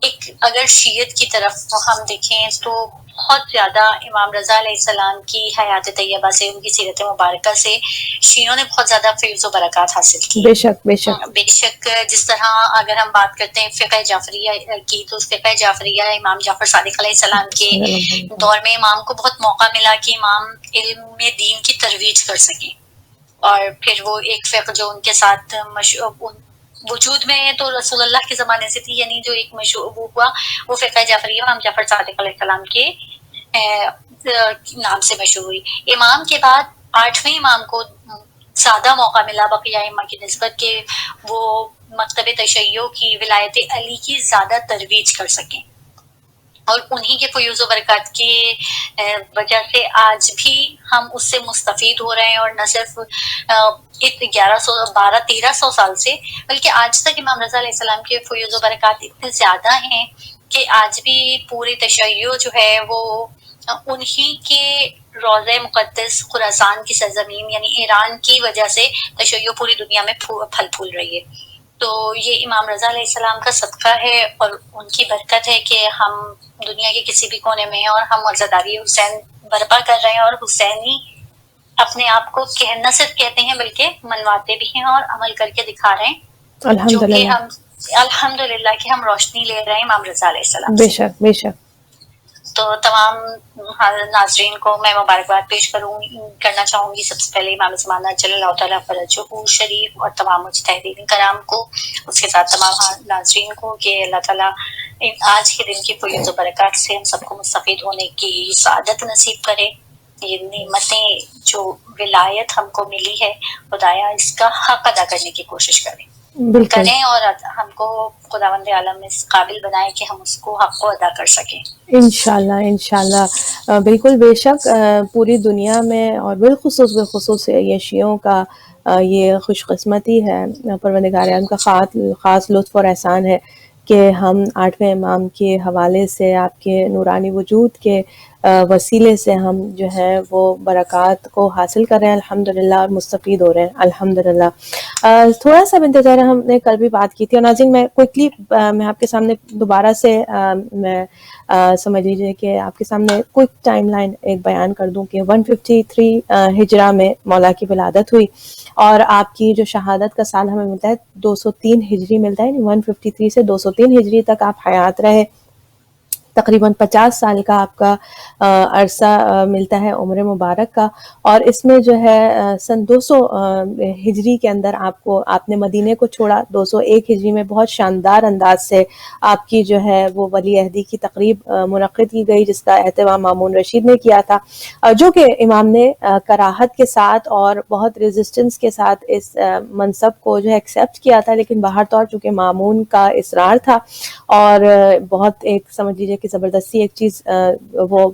ایک اگر شیعت کی طرف ہم دیکھیں تو بہت زیادہ امام رضا علیہ السلام کی حیات طیبہ سے، ان کی سیرت مبارکہ سے شیعوں نے بہت زیادہ فیض و برکات حاصل کی۔ بے شک بے شک بے شک جس طرح اگر ہم بات کرتے ہیں فقہ جعفریہ کی، تو فقہ جعفریہ امام جعفر صادق علیہ السلام کے دور میں امام کو بہت موقع ملا کہ امام علم میں دین کی ترویج کر سکیں، اور پھر وہ ایک فقہ جو ان کے ساتھ وجود میں ہے تو رسول اللہ کے زمانے سے تھی، یعنی جو ایک مشہور وہ ہوا وہ فقہ جعفریہ امام جعفر صادق علیہ السلام کے نام سے مشہور ہوئی۔ امام کے بعد 8ویں امام کو زیادہ موقع ملا بقیہ ائمہ کی نسبت کہ وہ مکتب تشیع کی، ولایت علی کی زیادہ ترویج کر سکیں، اور انہی کے فیوز و برکات کی وجہ سے آج بھی ہم اس سے مستفید ہو رہے ہیں، اور نہ صرف 1300 سال سے، بلکہ آج تک امام رضا علیہ السلام کے فیوز و برکات اتنے زیادہ ہیں کہ آج بھی پوری تشیع جو ہے وہ انہی کے روضہ مقدس خراسان کی سرزمین یعنی ایران کی وجہ سے تشیع پوری دنیا میں پھل پھول رہی ہے۔ تو یہ امام رضا علیہ السلام کا صدقہ ہے اور ان کی برکت ہے کہ ہم دنیا کے کسی بھی کونے میں ہیں اور ہم عزاداری حسین برپا کر رہے ہیں، اور حسینی اپنے آپ کو نہ صرف کہتے ہیں بلکہ منواتے بھی ہیں اور عمل کر کے دکھا رہے ہیں، جو کہ الحمدللہ، ہم الحمدللہ کہ ہم روشنی لے رہے ہیں امام رضا علیہ السلام بے سے۔ شک بے شک۔ تو تمام ناظرین کو میں مبارکباد پیش کرنا چاہوں گی، سب سے پہلے امام زمانہ جل اللہ تعالیٰ فرجہ شریف اور تمام مجتہدین کرام کو، اس کے ساتھ تمام ناظرین کو، کہ اللہ تعالیٰ آج کے دن کی فیوز و برکات سے ہم سب کو مستفید ہونے کی سعادت نصیب کرے۔ یہ نعمتیں جو ولایت ہم کو ملی ہے، خدایا اس کا حق ادا کرنے کی کوشش کریں اور ہم کو خداوند عالم میں اس قابل بنائے کہ ہم اس کو حق کو ادا کر سکیں انشاءاللہ انشاءاللہ، بالکل بے شک۔ پوری دنیا میں اور بالخصوص یہ شیعوں کا یہ خوش قسمتی ہے، پروردگار عالم کا خاص لطف اور احسان ہے کہ ہم 8ویں امام کے حوالے سے، آپ کے نورانی وجود کے وسیلے سے ہم جو ہے وہ برکات کو حاصل کر رہے ہیں الحمدللہ، اور مستفید ہو رہے ہیں الحمدللہ۔ تھوڑا سا بنت زہرا ہم نے کل بھی بات کی تھی، اور ناظرین میں کوئکلی میں آپ کے سامنے دوبارہ سے میں سمجھ لیجیے کہ آپ کے سامنے کوئک ٹائم لائن ایک بیان کر دوں کہ 153 ہجرہ میں مولا کی ولادت ہوئی، اور آپ کی جو شہادت کا سال ہمیں ملتا ہے 203 ہجری ملتا ہے، 153 سے 203 ہجری تک آپ حیات رہے، تقریباً 50 سال کا آپ کا عرصہ ملتا ہے عمر مبارک کا، اور اس میں جو ہے سن 200 ہجری کے اندر آپ نے مدینے کو چھوڑا، 201 ہجری میں بہت شاندار انداز سے آپ کی جو ہے وہ ولی عہدی کی تقریب منعقد کی گئی، جس کا اہتمام مامون رشید نے کیا تھا، جو کہ امام نے کراہت کے ساتھ اور بہت ریزسٹنس کے ساتھ اس منصب کو جو ہے ایکسیپٹ کیا تھا، لیکن باہر طور چونکہ مامون کا اصرار تھا اور بہت ایک سمجھ لیجیے کہ زبردستی ایک چیز وہ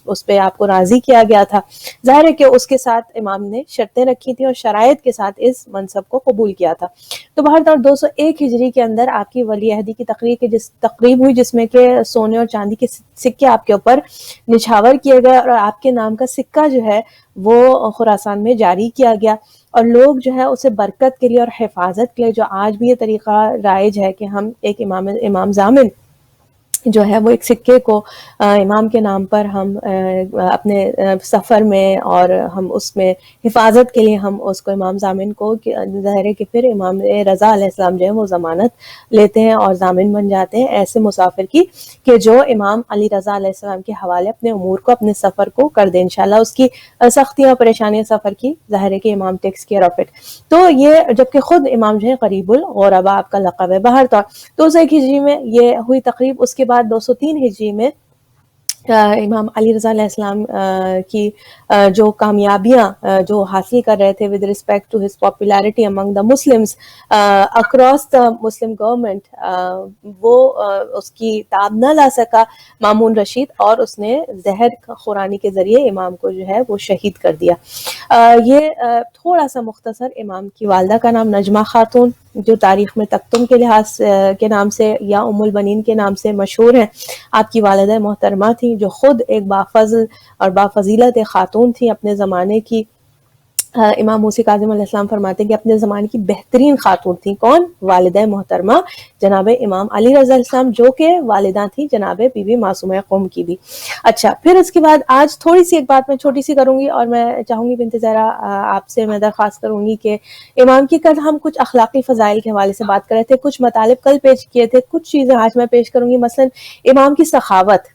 اس پہ آپ کو راضی کیا گیا تھا. ظاہر ہے کہ اس کے ساتھ امام نے شرطیں رکھی تھیں اور شرائط کے ساتھ اس منصب کو قبول کیا تھا. تو بہرحال 201 ہجری کے اندر آپ کی ولی عہدی کی تقریب ہوئی جس میں کہ سونے اور چاندی کے سکے آپ کے اوپر نچھاور کیے گئے اور آپ کے نام کا سکہ جو ہے وہ خراسان میں جاری کیا گیا. اور لوگ جو ہے اسے برکت کے لیے اور حفاظت کے لیے، جو آج بھی یہ طریقہ رائج ہے کہ ہم ایک امام ضامن جو ہے وہ ایک سکے کو امام کے نام پر ہم اپنے سفر میں اور ہم اس میں حفاظت کے لیے ہم اس کو امام ضامن کو، ظاہر ہے کہ پھر امام رضا علیہ السلام جو ہے وہ ضمانت لیتے ہیں اور ضامن بن جاتے ہیں ایسے مسافر کی کہ جو امام علی رضا علیہ السلام کے حوالے اپنے امور کو، اپنے سفر کو کر دے انشاءاللہ. اس کی سختیاں پریشانیاں سفر کی ظاہر ہے کہ امام ٹیکس کیئر آف اٹ. تو یہ جبکہ خود امام جو ہے قریب الغرباء آپ کا لقب ہے. باہر تو 201 ہجری میں یہ ہوئی تقریب. اس کے بعد 203 ہجری میں امام علی رضا علیہ السلام کی جو کامیابیاں جو حاصل کر رہے تھے with respect to his popularity among the Muslims across the Muslim government, وہ اس کی تاب نہ لا سکا مامون رشید، اور اس نے زہر خورانی کے ذریعے امام کو جو ہے وہ شہید کر دیا. یہ تھوڑا سا مختصر امام کی والدہ کا نام نجمہ خاتون، جو تاریخ میں تکتم کے لحاظ کے نام سے یا ام البنین کے نام سے مشہور ہیں. آپ کی والدہ محترمہ تھیں جو خود ایک بافضل اور بافضیلت خاتون تھیں اپنے زمانے کی. امام موسی کاظم علیہ السلام فرماتے ہیں کہ اپنے زمانے کی بہترین خاتون تھیں. کون؟ والدہ محترمہ جناب امام علی رضا علیہ السلام، جو کہ والدہ تھیں جناب بی بی معصومہ قم کی بھی. اچھا، پھر اس کے بعد آج تھوڑی سی ایک بات میں چھوٹی سی کروں گی، اور میں چاہوں گی بنت زہرا آپ سے میں درخواست کروں گی کہ امام کی کل ہم کچھ اخلاقی فضائل کے حوالے سے بات کر رہے تھے، کچھ مطالب کل پیش کیے تھے، کچھ چیزیں آج میں پیش کروں گی. مثلا امام کی سخاوت،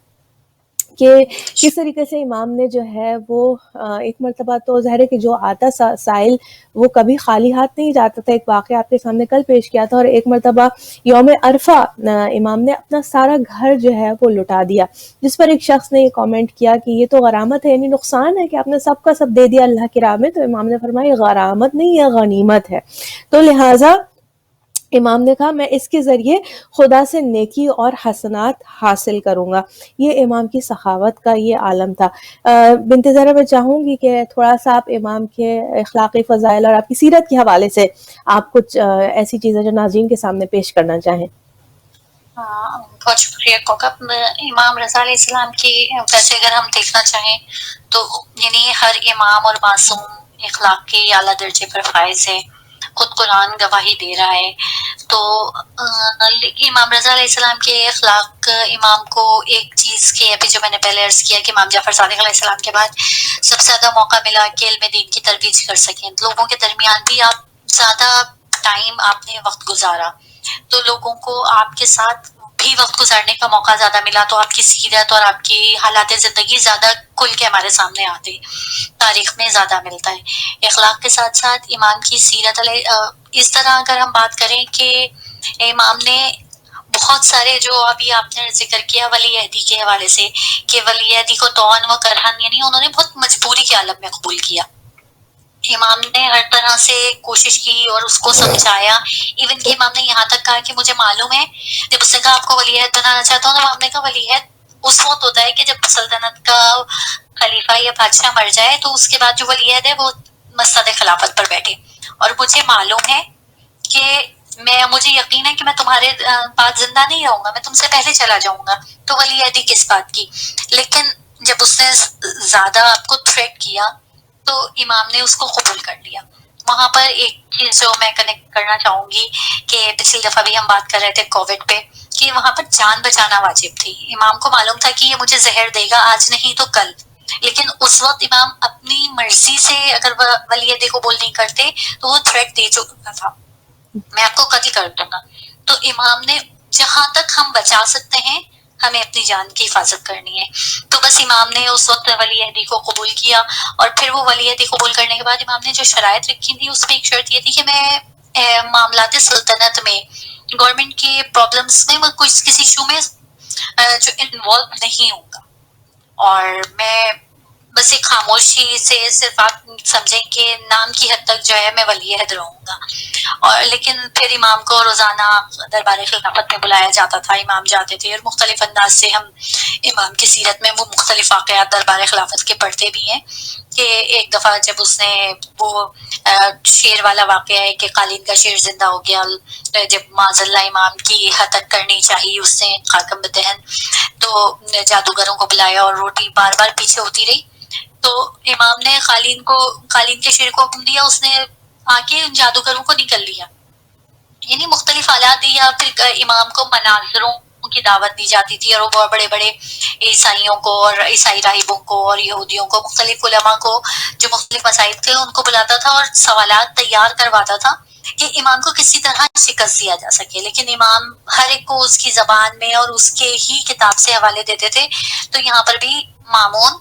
کہ کس طریقے سے امام نے جو ہے وہ ایک مرتبہ تو ظاہر ہے کہ جو آتا سائل وہ کبھی خالی ہاتھ نہیں جاتا تھا. ایک واقعہ آپ کے سامنے کل پیش کیا تھا. اور ایک مرتبہ یوم عرفہ امام نے اپنا سارا گھر جو ہے وہ لٹا دیا، جس پر ایک شخص نے یہ کامنٹ کیا کہ یہ تو غرامت ہے، یعنی نقصان ہے کہ آپ نے سب کا سب دے دیا اللہ کی راہ میں. تو امام نے فرمایا یہ غرامت نہیں، یہ غنیمت ہے. تو لہٰذا امام نے کہا میں اس کے ذریعے خدا سے نیکی اور حسنات حاصل کروں گا. یہ امام کی سخاوت کا یہ عالم تھا. بنت زہرا میں چاہوں گی کہ تھوڑا سا آپ امام کے اخلاقی فضائل اور آپ کی سیرت کے حوالے سے آپ کچھ ایسی چیزیں جو ناظرین کے سامنے پیش کرنا چاہیں. بہت شکریہ کوکب. امام رضا علیہ السلام کی ویسے اگر ہم دیکھنا چاہیں تو یعنی ہر امام اور معصوم اخلاق کے اعلیٰ درجے پر فائز ہے. خود قرآن گواہی دے رہا ہے. تو امام رضا علیہ السلام کے اخلاق امام کو ایک چیز کے ابھی جو میں نے پہلے عرض کیا کہ امام جعفر صادق علیہ السلام کے بعد سب سے زیادہ موقع ملا کہ علم دین کی ترویج کر سکیں. لوگوں کے درمیان بھی آپ زیادہ ٹائم آپ نے وقت گزارا تو لوگوں کو آپ کے ساتھ بھی وقت گزارنے کا موقع زیادہ ملا. تو آپ کی سیرت اور آپ کی حالات زندگی زیادہ کھل کے ہمارے سامنے آتے، تاریخ میں زیادہ ملتا ہے. اخلاق کے ساتھ ساتھ امام کی سیرت اس طرح اگر ہم بات کریں کہ امام نے بہت سارے جو ابھی آپ نے ذکر کیا ولی عہدی کے حوالے سے کہ ولی عہدی کو توان و کرہن یعنی انہوں نے بہت مجبوری کے عالم میں قبول کیا. امام نے ہر طرح سے کوشش کی اور اس کو سمجھایا. ایون کہ امام نے یہاں تک کہا کہ مجھے معلوم ہے، جب اس نے کہا آپ کو ولی عہد بنانا چاہتا ہوں، تو امام نے کہا ولی عہد اس وقت ہوتا ہے کہ جب سلطنت کا خلیفہ یا بادشاہ مر جائے تو اس کے بعد جو ولی عہد ہے وہ مسند خلافت پر بیٹھے. اور مجھے معلوم ہے کہ مجھے یقین ہے کہ میں تمہارے بعد زندہ نہیں رہوں گا، میں تم سے پہلے چلا جاؤں گا. تو ولی عہدی کس بات کی. لیکن جب اس نے زیادہ آپ کو تھریٹ کیا تو امام نے اس کو قبول کر لیا. وہاں پر ایک چیز جو میں کنیکٹ کرنا چاہوں گی کہ پچھلی دفعہ بھی ہم بات کر رہے تھے کووڈ پہ کہ وہاں پر جان بچانا واجب تھی. امام کو معلوم تھا کہ یہ مجھے زہر دے گا آج نہیں تو کل، لیکن اس وقت امام اپنی مرضی سے اگر ولی عہد قبول نہیں کرتے تو وہ تھریٹ دے چکا تھا، میں آپ کو قتل کر دوں گا. تو امام نے جہاں تک ہم بچا سکتے ہیں ہمیں اپنی جان کی حفاظت کرنی ہے. تو بس امام نے اس وقت ولی عہدی کو قبول کیا. اور پھر وہ ولی عہدی قبول کرنے کے بعد امام نے جو شرائط رکھی تھی اس میں ایک شرط یہ تھی کہ میں معاملات سلطنت میں گورنمنٹ کے پرابلمس میں میں کچھ کسی ایشو میں جو انوالو نہیں ہوں گا، اور میں بس ایک خاموشی سے صرف آپ سمجھیں کہ نام کی حد تک جو ہے میں ولی عہد رہوں گا. اور لیکن پھر امام کو روزانہ دربار خلافت میں بلایا جاتا تھا، امام جاتے تھے، اور مختلف انداز سے ہم امام کی سیرت میں وہ مختلف واقعات دربار خلافت کے پڑھتے بھی ہیں. کہ ایک دفعہ جب اس نے وہ شیر والا واقعہ ہے کہ قالین کا شیر زندہ ہو گیا، جب معاذ اللہ امام کی ہتک کرنی چاہیے اس نے خاکم بدہن، تو جادوگروں کو بلایا اور روٹی بار بار پیچھے ہوتی رہی. تو امام نے قالین کے شیر کو حکم دیا، اس نے آ کے ان جادوگروں کو نکل لیا. یعنی مختلف حالات دی، یا پھر امام کو مناظروں کی دعوت دی جاتی تھی، اور وہ بہت بڑے بڑے عیسائیوں کو اور عیسائی راہبوں کو اور یہودیوں کو، مختلف علماء کو جو مختلف مذاہب تھے ان کو بلاتا تھا اور سوالات تیار کرواتا تھا کہ امام کو کسی طرح شکست دیا جا سکے. لیکن امام ہر ایک کو اس کی زبان میں اور اس کے ہی کتاب سے حوالے دیتے تھے. تو یہاں پر بھی مامون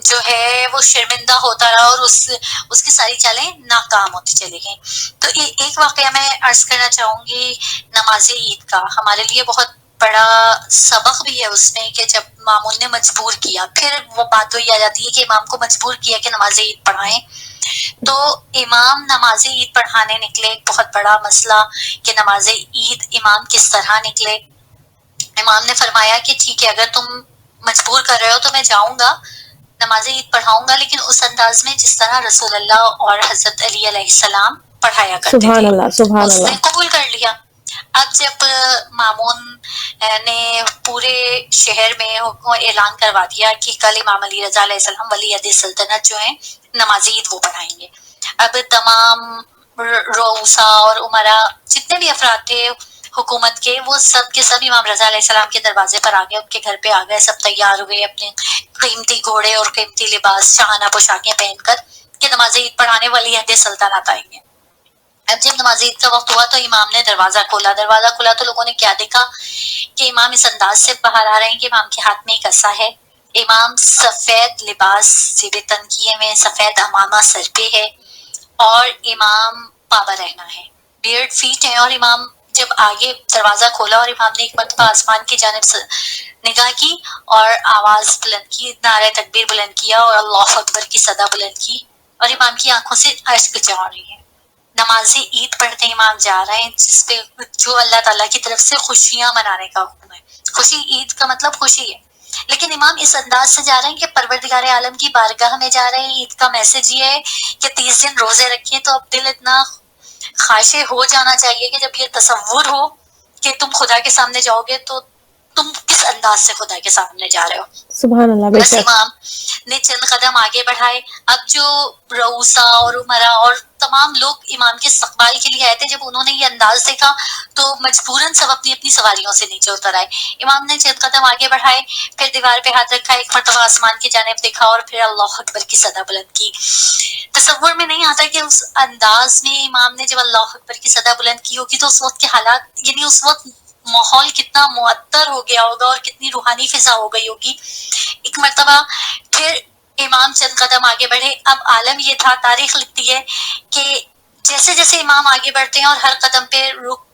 جو ہے وہ شرمندہ ہوتا رہا اور اس کی ساری چالیں ناکام ہوتی چلی گئیں. تو ایک واقعہ میں عرض کرنا چاہوں گی نماز عید کا، ہمارے لیے بہت بڑا سبق بھی ہے اس میں، کہ جب مامون نے مجبور کیا، پھر وہ بات وہی آ جاتی ہے کہ امام کو مجبور کیا کہ نماز عید پڑھائیں. تو امام نماز عید پڑھانے نکلے. ایک بہت بڑا مسئلہ کہ نماز عید امام کس طرح نکلے. امام نے فرمایا کہ ٹھیک ہے، اگر تم مجبور کر رہے ہو تو میں جاؤں گا، نماز عید پڑھاؤں گا، لیکن اس انداز میں جس طرح رسول اللہ اور حضرت علی علیہ السلام پڑھایا کرتے سبحان تھے. اللہ، سبحان اس نے اللہ. قبول کر لیا. اب جب مامون نے پورے شہر میں اعلان کروا دیا کہ کل امام علی رضا علیہ السلام ولی عہد سلطنت جو ہیں نماز عید وہ پڑھائیں گے. اب تمام رؤسا اور عمرا جتنے بھی افراد تھے حکومت کے، وہ سب کے سب امام رضا علیہ السلام کے دروازے پر آ گئے، ان کے گھر پہ آ گئے، سب تیار ہوئے اپنے قیمتی گھوڑے اور قیمتی لباس شاہانہ پوشاکیں پہن کر کہ نماز عید پڑھانے ولی عہد سلطنت آئیں گے. اب جب نماز عید کا وقت ہوا تو امام نے دروازہ کھولا. دروازہ کھولا تو لوگوں نے کیا دیکھا کہ امام اس انداز سے باہر آ رہے ہیں کہ امام کے ہاتھ میں ایک عصا ہے. امام سفید لباس زیب تن کیے میں، سفید امامہ سر پہ ہے، اور امام پابا رہنا ہے، بیئرڈ فیٹ ہے. اور امام جب آگے دروازہ کھولا اور امام نے ایک مرتبہ آسمان کی جانب سے نگاہ کی اور آواز بلند کی، نعرہ تکبیر بلند کیا اور اللہ اکبر کی صدا بلند کی، اور امام کی آنکھوں سے اشک جا رہی ہے. نماز عید پڑھتے امام جا رہے ہیں، جس پہ جو اللہ تعالیٰ کی طرف سے خوشیاں منانے کا حکم ہے. خوشی، عید کا مطلب خوشی ہے، لیکن امام اس انداز سے جا رہے ہیں کہ پروردگار عالم کی بارگاہ میں جا رہے ہیں. عید کا میسج یہ ہے کہ 30 دن روزے رکھیں. تو اب دل اتنا خاشع ہو جانا چاہیے کہ جب یہ تصور ہو کہ تم خدا کے سامنے جاؤ گے تو تم کس انداز سے خدا کے سامنے جا رہے ہو. سبحان اللہ. بے بس شک. امام نے چند قدم آگے بڑھائے. اب جو رؤسا اور عمرا اور تمام لوگ امام کے استقبال کے لیے آئے تھے، جب انہوں نے یہ انداز دیکھا تو مجبوراً سب اپنی اپنی سواریوں سے نیچے اتر آئے. امام نے چند قدم آگے بڑھائے، پھر دیوار پہ ہاتھ رکھا، ایک مرتبہ آسمان کی جانب دیکھا اور پھر اللہ اکبر کی صدا بلند کی. تصور میں نہیں آتا کہ اس انداز میں امام نے جب اللہ اکبر کی صدا بلند کی ہوگی تو اس وقت کے حالات، یعنی اس وقت ماحول کتنا معطر ہو گیا ہوگا اور کتنی روحانی فضا ہو گئی ہوگی. ایک مرتبہ پھر امام چند قدم آگے بڑھے. اب عالم یہ تھا، تاریخ لکھتی ہے کہ جیسے جیسے امام آگے بڑھتے ہیں اور ہر قدم پہ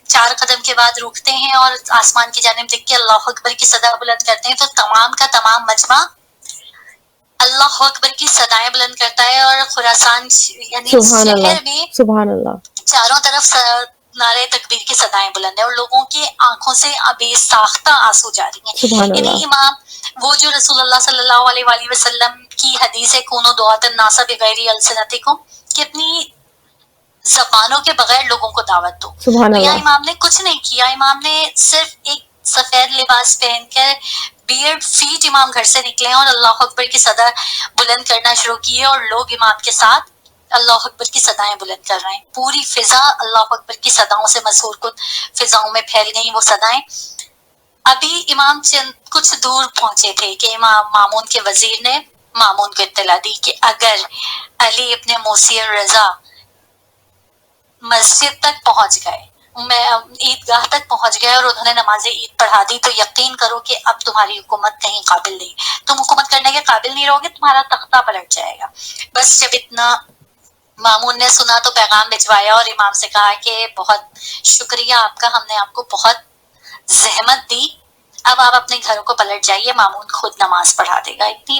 4 قدم کے بعد رکتے ہیں اور آسمان کی جانب دیکھ کے اللہ اکبر کی صدا بلند کرتے ہیں، تو تمام کا تمام مجمع اللہ اکبر کی صدائیں بلند کرتا ہے. اور خراسان یعنی اس سبحان اللہ، شہر میں سبحان اللہ. چاروں طرف نعرہ تکبیر کی صدائیں بلند ہیں اور لوگوں کی آنکھوں سے ابے ساختہ آنسو جاری ہیں. سبحان یعنی اللہ. امام وہ جو رسول اللہ صلی اللہ علیہ وآلہ وسلم کی حدیث ہے کونوا دعاۃ الناس بغیر السنتکم، کہ اپنی زبانوں کے بغیر لوگوں کو دعوت دو. سبحان تو یہاں اللہ. امام نے کچھ نہیں کیا. امام نے صرف ایک سفید لباس پہن کر بیئرڈ فیٹ امام گھر سے نکلے اور اللہ اکبر کی صدا بلند کرنا شروع کی ہے، اور لوگ امام کے ساتھ اللہ اکبر کی صدائیں بلند کر رہے ہیں. پوری فضا اللہ اکبر کی صداؤں سے مسحور کن فضاؤں میں پھیل گئی وہ صدائیں. ابھی امام چند کچھ دور پہنچے تھے کہ امام مامون کے وزیر نے مامون کو اطلاع دی کہ اگر علی ابن موسی رضا مسجد تک پہنچ گئے، میں عیدگاہ تک پہنچ گئے اور انہوں نے نماز عید پڑھا دی، تو یقین کرو کہ اب تمہاری حکومت کہیں قابل نہیں، تم حکومت کرنے کے قابل نہیں رہو گے، تمہارا تختہ پلٹ جائے گا. بس جب اتنا مامون نے سنا تو پیغام بھجوایا اور امام سے کہا کہ بہت شکریہ آپ کا، ہم نے آپ کو بہت زحمت دی، اب آپ اپنے گھروں کو پلٹ جائیے، مامون خود نماز پڑھا دے گا. اتنی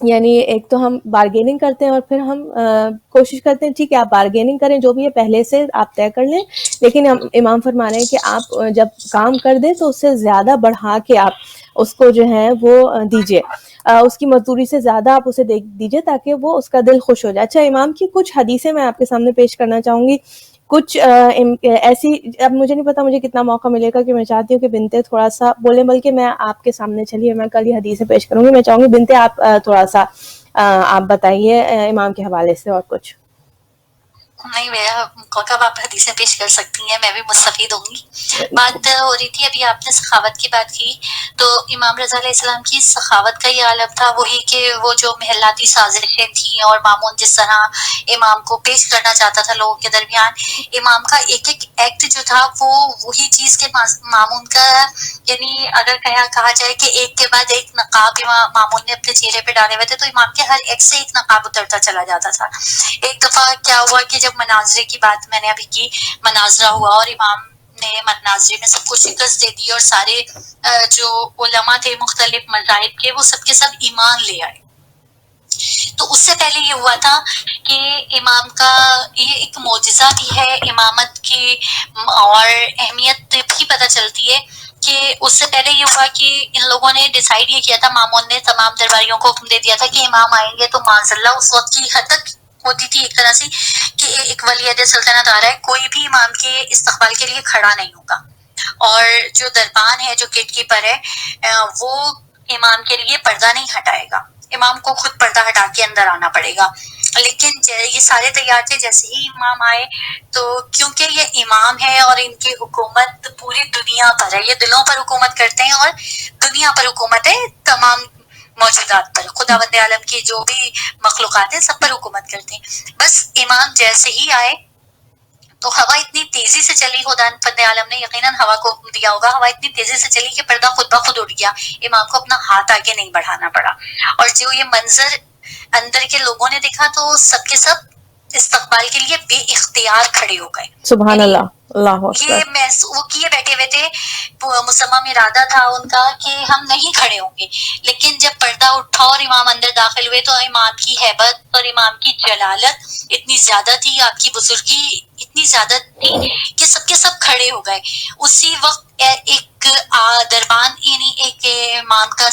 یعنی ایک تو ہم بارگیننگ کرتے ہیں اور پھر ہم کوشش کرتے ہیں ٹھیک ہے آپ بارگیننگ کریں جو بھی ہے پہلے سے آپ طے کر لیں، لیکن امام فرما رہے ہیں کہ آپ جب کام کر دیں تو اس سے زیادہ بڑھا کے آپ اس کو جو ہے وہ دیجیے، اس کی مزدوری سے زیادہ آپ اسے دیجیے تاکہ وہ اس کا دل خوش ہو جائے۔ اچھا، امام کی کچھ حدیثیں میں آپ کے سامنے پیش کرنا چاہوں گی، کچھ ایسی، اب مجھے نہیں پتا مجھے کتنا موقع ملے گا کہ میں چاہتی ہوں کہ بنتے تھوڑا سا بولیں، بلکہ میں آپ کے سامنے چلیے میں کل یہ حدیثیں پیش کروں گی، میں چاہوں گی بنتے آپ تھوڑا سا آپ بتائیے امام کے حوالے سے اور کچھ۔ نہیں، میرا کب آپ حدیثیں پیش کر سکتی ہیں، میں بھی مستفید ہوں گی۔ بات ہو رہی تھی ابھی آپ نے سخاوت کی بات کی، تو امام رضا علیہ السلام کی سخاوت کا یہ عالم تھا، وہی کہ وہ جو محلاتی سازشیں تھیں اور مامون جس طرح امام کو پیش کرنا چاہتا تھا لوگوں کے درمیان، امام کا ایک ایک ایکٹ جو تھا وہ وہی چیز کے مامون کا، یعنی اگر کہا جائے کہ ایک کے بعد ایک نقاب مامون نے اپنے چہرے پہ ڈالے ہوئے تھے، تو امام کے ہر ایک سے ایک نقاب اترتا چلا جاتا تھا۔ ایک دفعہ کیا ہوا کہ جب مناظرے کی بات میں نے ابھی کی، مناظرہ ہوا اور امام نے مناظرے میں سب کو شکست دے دی اور سارے جو علماء تھے مختلف مذاہب کے، وہ سب کے سب ایمان لے آئے۔ تو اس سے پہلے یہ ہوا تھا کہ امام کا یہ ایک معجزہ بھی ہے امامت کی، اور اہمیت بھی پتہ چلتی ہے کہ اس سے پہلے یہ ہوا کہ ان لوگوں نے ڈیسائیڈ یہ کیا تھا، مامون نے تمام درباریوں کو حکم دے دیا تھا کہ امام آئیں گے تو معاذ اللہ اس وقت کی حد تک ہوتی تھی ایک طرح سے کہ ایک ولی عہد سلطنت آ رہا ہے، کوئی بھی امام کے استقبال کے لیے کھڑا نہیں ہوگا، اور جو دربان ہے، جو گیٹ کیپر ہے، وہ امام کے لیے پردہ نہیں ہٹائے گا، امام کو خود پردہ ہٹا کے اندر آنا پڑے گا۔ لیکن یہ سارے تیار تھے، جیسے ہی امام آئے تو کیونکہ یہ امام ہے اور ان کی حکومت پوری دنیا پر ہے، یہ دلوں پر حکومت کرتے ہیں اور دنیا پر حکومت ہے، تمام موجودات پر، خداوند عالم کی جو بھی مخلوقات ہیں سب پر حکومت کرتے ہیں۔ بس امام جیسے ہی آئے تو ہوا اتنی تیزی سے چلی، خدا فند عالم نے یقیناً ہوا کو حکم دیا ہوگا، ہوا اتنی تیزی سے چلی کہ پردہ خود بخود اٹھ گیا، امام کو اپنا ہاتھ آگے نہیں بڑھانا پڑا، اور جو یہ منظر اندر کے لوگوں نے دیکھا تو سب کے سب استقبال کے لیے بے اختیار کھڑے ہو گئے۔ سبحان اللہ، اللہ اکبر۔ یہ وہ کیے بیٹھے ہوئے تھے، مصمم ارادہ تھا ان کا کہ ہم نہیں کھڑے ہوں گے، لیکن جب پردہ اٹھا اور امام اندر داخل ہوئے تو امام کی ہیبت اور امام کی جلالت اتنی زیادہ تھی، آپ کی بزرگی اتنی زیادہ تھی کہ سب کے سب کھڑے ہو گئے۔ اسی وقت ایک دربان، یعنی ایک امام کا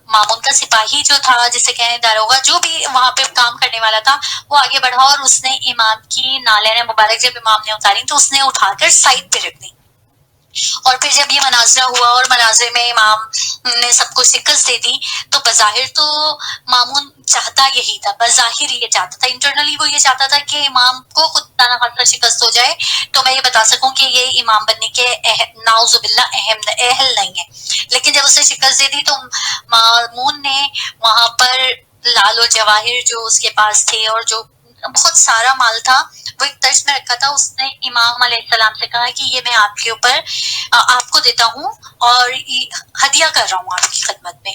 مامون کا سپاہی جو تھا، جسے کہنے داروغہ، جو بھی وہاں پہ کام کرنے والا تھا، وہ آگے بڑھا اور اس نے امام کی نالین مبارک جب امام نے اتاری تو اس نے اٹھا کر سائڈ پہ رکھ دی، اور پھر جب یہ مناظرہ ہوا اور مناظرے میں امام نے سب کو شکست دے دی، تو بظاہر تو مامون چاہتا یہی تھا، بظاہر یہ چاہتا تھا، انٹرنلی وہ یہ چاہتا تھا کہ امام کو خود نخواستہ شکست ہو جائے تو میں یہ بتا سکوں کہ یہ امام بننے کے نعوذ باللہ اہل نہیں ہے۔ لیکن جب اسے شکست دے دی تو مامون نے وہاں پر لال و جواہر جو اس کے پاس تھے اور جو بہت سارا مال تھا وہ ایک طرز میں رکھا تھا، اس نے امام علیہ السلام سے کہا کہ یہ میں آپ کے اوپر آپ کو دیتا ہوں اور ہدیہ کر رہا ہوں آپ کی خدمت میں۔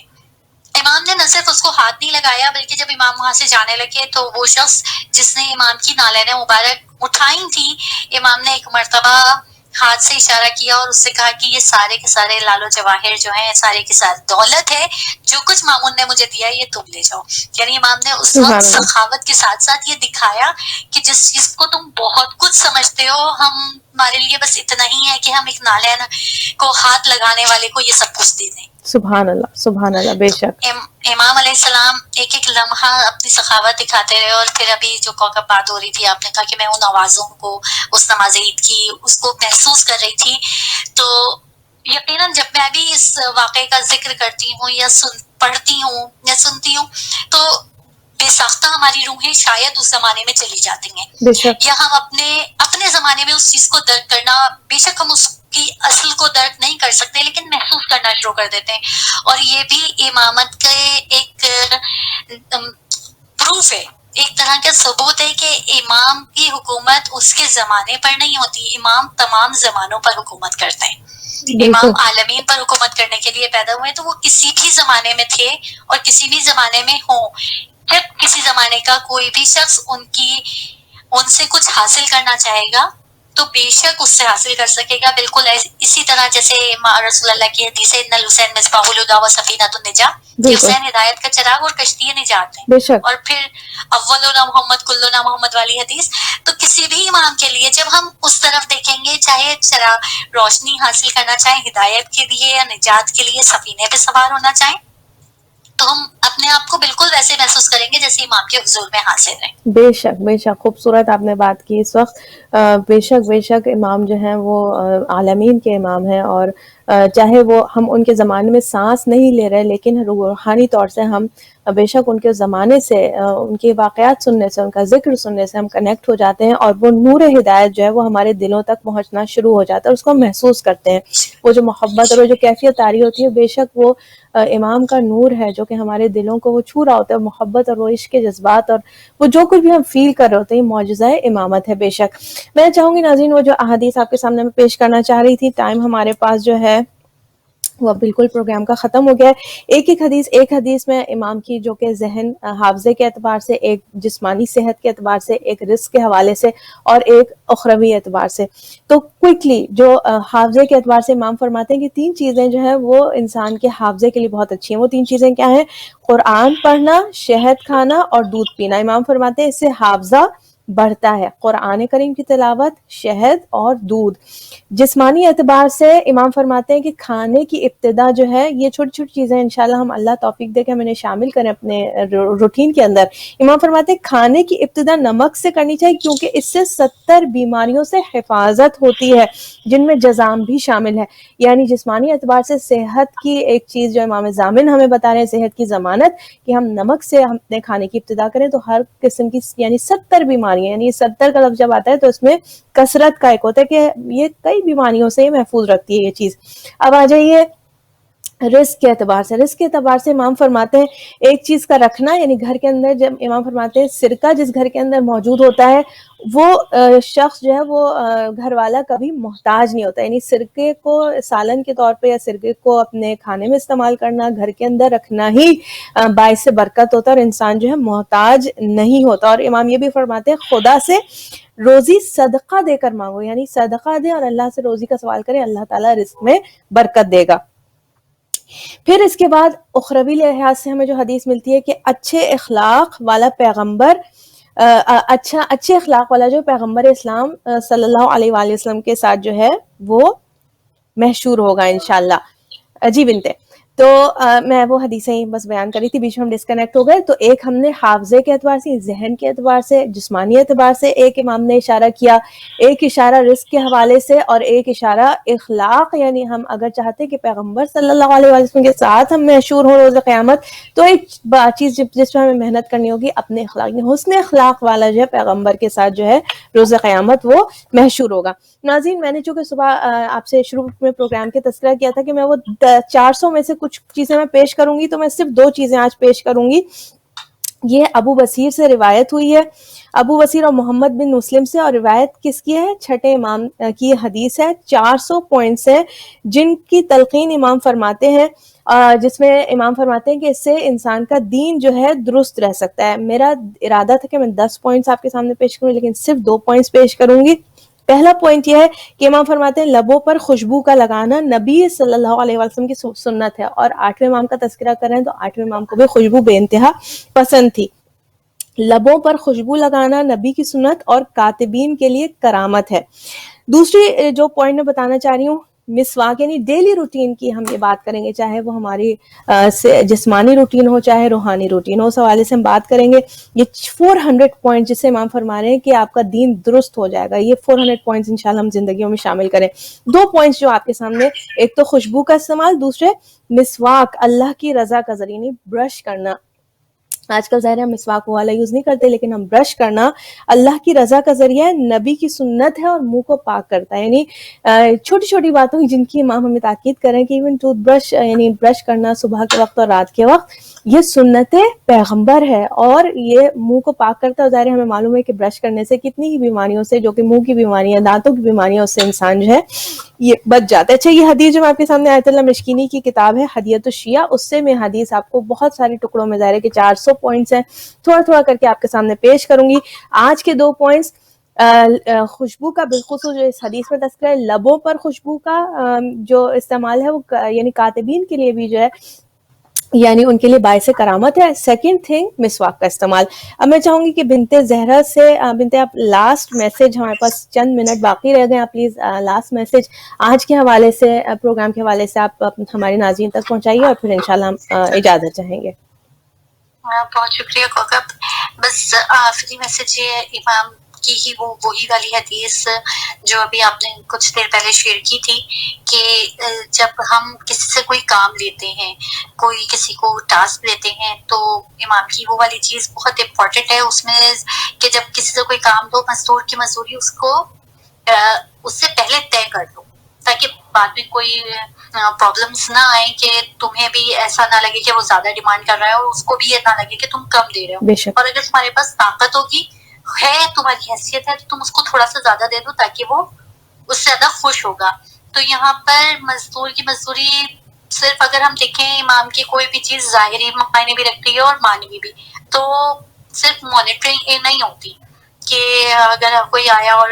امام نے نہ صرف اس کو ہاتھ نہیں لگایا، بلکہ جب امام وہاں سے جانے لگے تو وہ شخص جس نے امام کی نالین مبارک اٹھائی تھی، امام نے ایک مرتبہ ہاتھ سے اشارہ کیا اور اس سے کہا کہ یہ سارے کے سارے لال و جواہر جو ہیں، سارے کی ساری دولت ہے، جو کچھ مامون نے مجھے دیا یہ تم لے جاؤ۔ یعنی امام نے اس وقت سخاوت کے ساتھ ساتھ یہ دکھایا کہ جس چیز کو تم بہت کچھ سمجھتے ہو، ہمارے لیے بس اتنا ہی ہے کہ ہم ایک نالین کو ہاتھ لگانے والے کو یہ سب کچھ دے دیں۔ سبحان اللہ، سبحان اللہ، بے شک۔ امام علیہ السلام ایک ایک لمحہ اپنی سخاوت دکھاتے رہے، اور پھر ابھی جو کوکب بات ہو رہی تھی، آپ نے کہا کہ میں ان آوازوں کو، اس نماز عید کی اس کو محسوس کر رہی تھی، تو یقیناً جب میں بھی اس واقعے کا ذکر کرتی ہوں یا پڑھتی ہوں یا سنتی ہوں تو بے ساختہ ہماری روحیں شاید اس زمانے میں چلی جاتی ہیں، یا ہم اپنے زمانے میں اس چیز کو درک کرنا، بے شک ہم اس کی اصل کو درک نہیں کر سکتے لیکن محسوس کرنا شروع کر دیتے ہیں۔ اور یہ بھی امامت کے ایک پروف ہے، ایک طرح کا ثبوت ہے کہ امام کی حکومت اس کے زمانے پر نہیں ہوتی، امام تمام زمانوں پر حکومت کرتے ہیں۔ امام عالمین پر حکومت کرنے کے لیے پیدا ہوئے تو وہ کسی بھی زمانے میں تھے اور کسی بھی زمانے میں ہوں۔ جب کسی زمانے کا کوئی بھی شخص ان سے کچھ حاصل کرنا چاہے گا تو بے شک اس سے حاصل کر سکے گا. بالکل اسی طرح جیسے رسول اللہ کی حدیث ہے ان الحسین مصباح الہدی و سفینۃ النجاۃ، کہ حسین ہدایت کا چراغ اور کشتی نجات ہے. بے شک. اور پھر اولنا محمد کلنا محمد والی حدیث. تو کسی بھی امام کے لیے جب ہم اس طرف دیکھیں گے، چاہے چراغ روشنی حاصل کرنا چاہیں ہدایت کے لیے یا نجات کے لیے سفینے پہ سوار ہونا چاہیں، تو ہم اپنے آپ کو بالکل ویسے محسوس کریں گے جیسے امام کے حضور میں حاضر ہیں. بے شک بے شک، خوبصورت آپ نے بات کی اس وقت. بے شک امام جو ہیں وہ عالمین کے امام ہیں، اور چاہے وہ ہم ان کے زمانے میں سانس نہیں لے رہے، لیکن روحانی طور سے ہم بے شک ان کے زمانے سے، ان کے واقعات سننے سے، ان کا ذکر سننے سے ہم کنیکٹ ہو جاتے ہیں، اور وہ نور ہدایت جو ہے وہ ہمارے دلوں تک پہنچنا شروع ہو جاتا ہے، اس کو ہم محسوس کرتے ہیں. وہ جو محبت اور وہ جو کیفیت طاری ہوتی ہے، بے شک وہ امام کا نور ہے جو کہ ہمارے دلوں کو وہ چھو رہا ہوتا ہے. محبت اور وہ عشق کے جذبات اور وہ جو کچھ بھی ہم فیل کر رہے ہوتے ہیں، معجزہ امامت ہے. بے شک میں چاہوں گی ناظرین، وہ جو احادیث آپ کے سامنے میں پیش کرنا چاہ رہی تھی، ٹائم ہمارے پاس جو ہے وہ بالکل پروگرام کا ختم ہو گیا ہے. ایک حدیث میں امام کی جو کہ ذہن حافظے کے اعتبار سے، ایک جسمانی صحت کے اعتبار سے، ایک رزق کے حوالے سے، اور ایک اخروی اعتبار سے. تو کوئکلی جو حافظے کے اعتبار سے امام فرماتے ہیں کہ 3 چیزیں جو ہیں وہ انسان کے حافظے کے لیے بہت اچھی ہیں. وہ 3 چیزیں کیا ہیں؟ قرآن پڑھنا، شہد کھانا اور دودھ پینا. امام فرماتے ہیں اس سے حافظہ بڑھتا ہے. قرآن کریم کی تلاوت، شہد اور دودھ. جسمانی اعتبار سے امام فرماتے ہیں کہ کھانے کی ابتدا جو ہے، یہ چھوٹی چھوٹی چیزیں انشاءاللہ ہم اللہ توفیق دے کے ہم انہیں شامل کریں اپنے روٹین کے اندر. امام فرماتے ہیں کھانے کی ابتدا نمک سے کرنی چاہیے، کیونکہ اس سے 70 بیماریوں سے حفاظت ہوتی ہے، جن میں جذام بھی شامل ہے. یعنی جسمانی اعتبار سے صحت کی ایک چیز جو امام ضامن ہمیں بتا رہے ہیں، صحت کی ضمانت، کہ ہم نمک سے ہم اپنے کھانے کی ابتدا کریں تو ہر قسم کی یعنی 70 بیماریاں، یعنی 70 کا لفظ جب آتا ہے تو اس میں کثرت کا ایک ہوتا ہے کہ یہ کئی بیماریوں سے محفوظ رکھتی ہے یہ چیز. اب آ جائیے رزق کے اعتبار سے. رزق کے اعتبار سے امام فرماتے ہیں ایک چیز کا رکھنا، یعنی گھر کے اندر جب امام فرماتے ہیں سرکہ جس گھر کے اندر موجود ہوتا ہے وہ شخص جو ہے وہ گھر والا کبھی محتاج نہیں ہوتا. یعنی سرکے کو سالن کے طور پہ یا سرکے کو اپنے کھانے میں استعمال کرنا، گھر کے اندر رکھنا ہی باعث برکت ہوتا ہے، اور انسان جو ہے محتاج نہیں ہوتا. اور امام یہ بھی فرماتے ہیں خدا سے روزی صدقہ دے کر مانگو، یعنی صدقہ دے اور اللہ سے روزی کا سوال کرے، اللہ تعالیٰ رزق میں برکت دے گا. پھر اس کے بعد اخروی لحاظ سے ہمیں جو حدیث ملتی ہے کہ اچھے اخلاق والا پیغمبر، اچھے اخلاق والا جو پیغمبر اسلام صلی اللہ علیہ وآلہ وسلم کے ساتھ جو ہے وہ محشور ہوگا انشاءاللہ. جی بنتے. تو میں وہ حدیثیں بس بیان کری تھی، بیچ میں ہم ڈسکنیکٹ ہو گئے. تو ایک ہم نے حافظے کے اعتبار سے، ذہن کے اعتبار سے، جسمانی اعتبار سے ایک امام نے اشارہ کیا، ایک اشارہ رزق کے حوالے سے، اور ایک اشارہ اخلاق. یعنی ہم اگر چاہتے کہ پیغمبر صلی اللہ علیہ وسلم کے ساتھ ہم محشور ہوں روز قیامت، تو ایک چیز جس پہ ہمیں محنت کرنی ہوگی، اپنے اخلاق، حسن اخلاق والا جو ہے پیغمبر کے ساتھ جو ہے روز قیامت وہ محشور ہوگا. ناظرین، میں نے چونکہ صبح آپ سے شروع میں پروگرام کے تذکرہ کیا تھا کہ میں وہ 400 میں سے کچھ چیزیں میں پیش کروں گی، تو میں صرف 2 چیزیں آج پیش کروں گی. یہ ابو بصیر سے روایت ہوئی ہے، ابو بصیر اور محمد بن مسلم سے، اور روایت کس کی ہے؟ چھٹے امام کی حدیث ہے. 400 پوائنٹس ہیں جن کی تلقین امام فرماتے ہیں، جس میں امام فرماتے ہیں کہ اس سے انسان کا دین جو ہے درست رہ سکتا ہے. میرا ارادہ تھا کہ میں 10 پوائنٹس آپ کے سامنے پیش کروں، لیکن صرف 2 پوائنٹس پیش کروں گی. پہلا پوائنٹ یہ ہے کہ امام فرماتے ہیں لبوں پر خوشبو کا لگانا نبی صلی اللہ علیہ وسلم کی سنت ہے. اور 8ویں امام کا تذکرہ کر رہے ہیں تو 8ویں امام کو بھی خوشبو بے انتہا پسند تھی. لبوں پر خوشبو لگانا نبی کی سنت اور کاتبین کے لیے کرامت ہے. دوسری جو پوائنٹ میں بتانا چاہ رہی ہوں، مسواک، یعنی ڈیلی روٹین کی ہم یہ بات کریں گے، چاہے وہ ہماری جسمانی روٹین ہو چاہے روحانی روٹین ہو، اس حوالے سے ہم بات کریں گے. یہ 400 پوائنٹ جسے امام فرما رہے ہیں کہ آپ کا دین درست ہو جائے گا، یہ 400 پوائنٹس انشاءاللہ ہم زندگیوں میں شامل کریں. 2 پوائنٹس جو آپ کے سامنے، ایک تو خوشبو کا استعمال، دوسرے مسواک، اللہ کی رضا کا ذریعہ، یعنی برش کرنا. آج کل ظاہر ہے ہم مسواک والا یوز نہیں کرتے، لیکن ہم برش کرنا اللہ کی رضا کا ذریعہ ہے، نبی کی سنت ہے، اور منہ کو پاک کرتا ہے. یعنی چھوٹی چھوٹی باتوں جن کی امام ہمیں تاکید کریں کہ ایون ٹوتھ برش، یعنی برش کرنا صبح کے وقت اور رات کے وقت، یہ سنت پیغمبر ہے اور یہ منہ کو پاک کرتا ہے. ظاہر ہمیں معلوم ہے کہ برش کرنے سے کتنی ہی بیماریوں سے، جو کہ منہ کی بیماریاں، دانتوں کی بیماریاں، اس سے انسان جو ہے یہ بچ جاتا ہے. اچھا، یہ حدیث جو میں آپ کے سامنے آیت اللہ مشکینی کی کتاب ہے ہدیۃ الشیعہ، اس سے میں حدیث آپ کو بہت سارے ٹکڑوں میں، ظاہر ہے کہ 400 پوائنٹس ہیں، تھوڑا تھوڑا کر کے آپ کے سامنے پیش کروں گی. آج کے 2 پوائنٹس خوشبو کا بالخصوص جو اس حدیث میں تذکرہ ہے لبوں پر خوشبو کا جو استعمال ہے وہ یعنی کاتبین کے لیے بھی جو ہے یعنی ان کے لیے باعث کرامت ہے. سیکنڈ تھنگ مسواک کا استعمال. اب میں چاہوں گی کہ بنت زہرا سے بنت آپ لاسٹ میسج ہمارے پاس چند منٹ باقی رہ گئے ہیں, آپ پلیز لاسٹ میسج آج کے حوالے سے پروگرام کے حوالے سے آپ ہمارے ناظرین تک پہنچائیے اور پھر انشاءاللہ ہم اجازت چاہیں گے. بہت شکریہ کوکب. بس آخری میسج یہ ہے امام کی ہی وہی والی حدیث جو ابھی آپ نے کچھ دیر پہلے شیئر کی تھی کہ جب ہم کسی سے کوئی کام لیتے ہیں, کوئی کسی کو ٹاسک دیتے ہیں, تو امام کی وہ والی چیز بہت امپورٹنٹ ہے اس میں کہ جب کسی سے کوئی کام دو مزدور کی مزدوری اس سے پہلے طے کر دو, تاکہ بعد میں کوئی پرابلمس نہ آئے کہ تمہیں بھی ایسا نہ لگے کہ وہ زیادہ ڈیمانڈ کر رہا ہے اور اس کو بھی یہ نہ لگے کہ تم کم دے رہے ہو. اور اگر تمہارے پاس طاقت ہوگی ہے, تمہاری حیثیت ہے, تو تم اس کو تھوڑا سا زیادہ دے دو تاکہ وہ اس سے زیادہ خوش ہوگا. تو یہاں پر مزدور کی مزدوری صرف اگر ہم دیکھیں امام کی کوئی بھی چیز ظاہری معنی بھی رکھتی ہے اور معنوی بھی, تو صرف مانیٹرنگ نہیں ہوتی کہ اگر کوئی آیا اور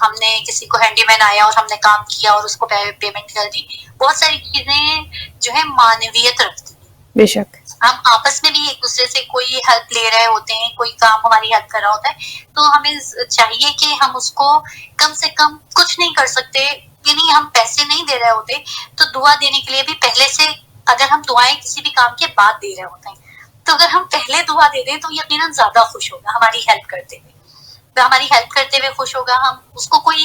ہم نے کسی کو ہینڈی مین آیا اور ہم نے کام کیا اور اس کو پیمنٹ کر دی. بہت ساری چیزیں جو ہے معنویت رکھتی ہیں. بے شک ہم آپس میں بھی ایک دوسرے سے کوئی ہیلپ لے رہے ہوتے ہیں, کوئی کام ہماری ہیلپ کر رہا ہوتا ہے, تو ہمیں چاہیے کہ ہم اس کو کم سے کم کچھ نہیں کر سکتے, یعنی ہم پیسے نہیں دے رہے ہوتے تو دعا دینے کے لیے بھی پہلے سے, اگر ہم دعائیں کسی بھی کام کے بعد دے رہے ہوتے ہیں تو اگر ہم پہلے دعا دے دیں تو یقیناً زیادہ خوش ہوگا ہماری ہیلپ کرتے ہوئے. ہماری ہیلپ کرتے ہوئے خوش ہوگا. ہم اس کو کوئی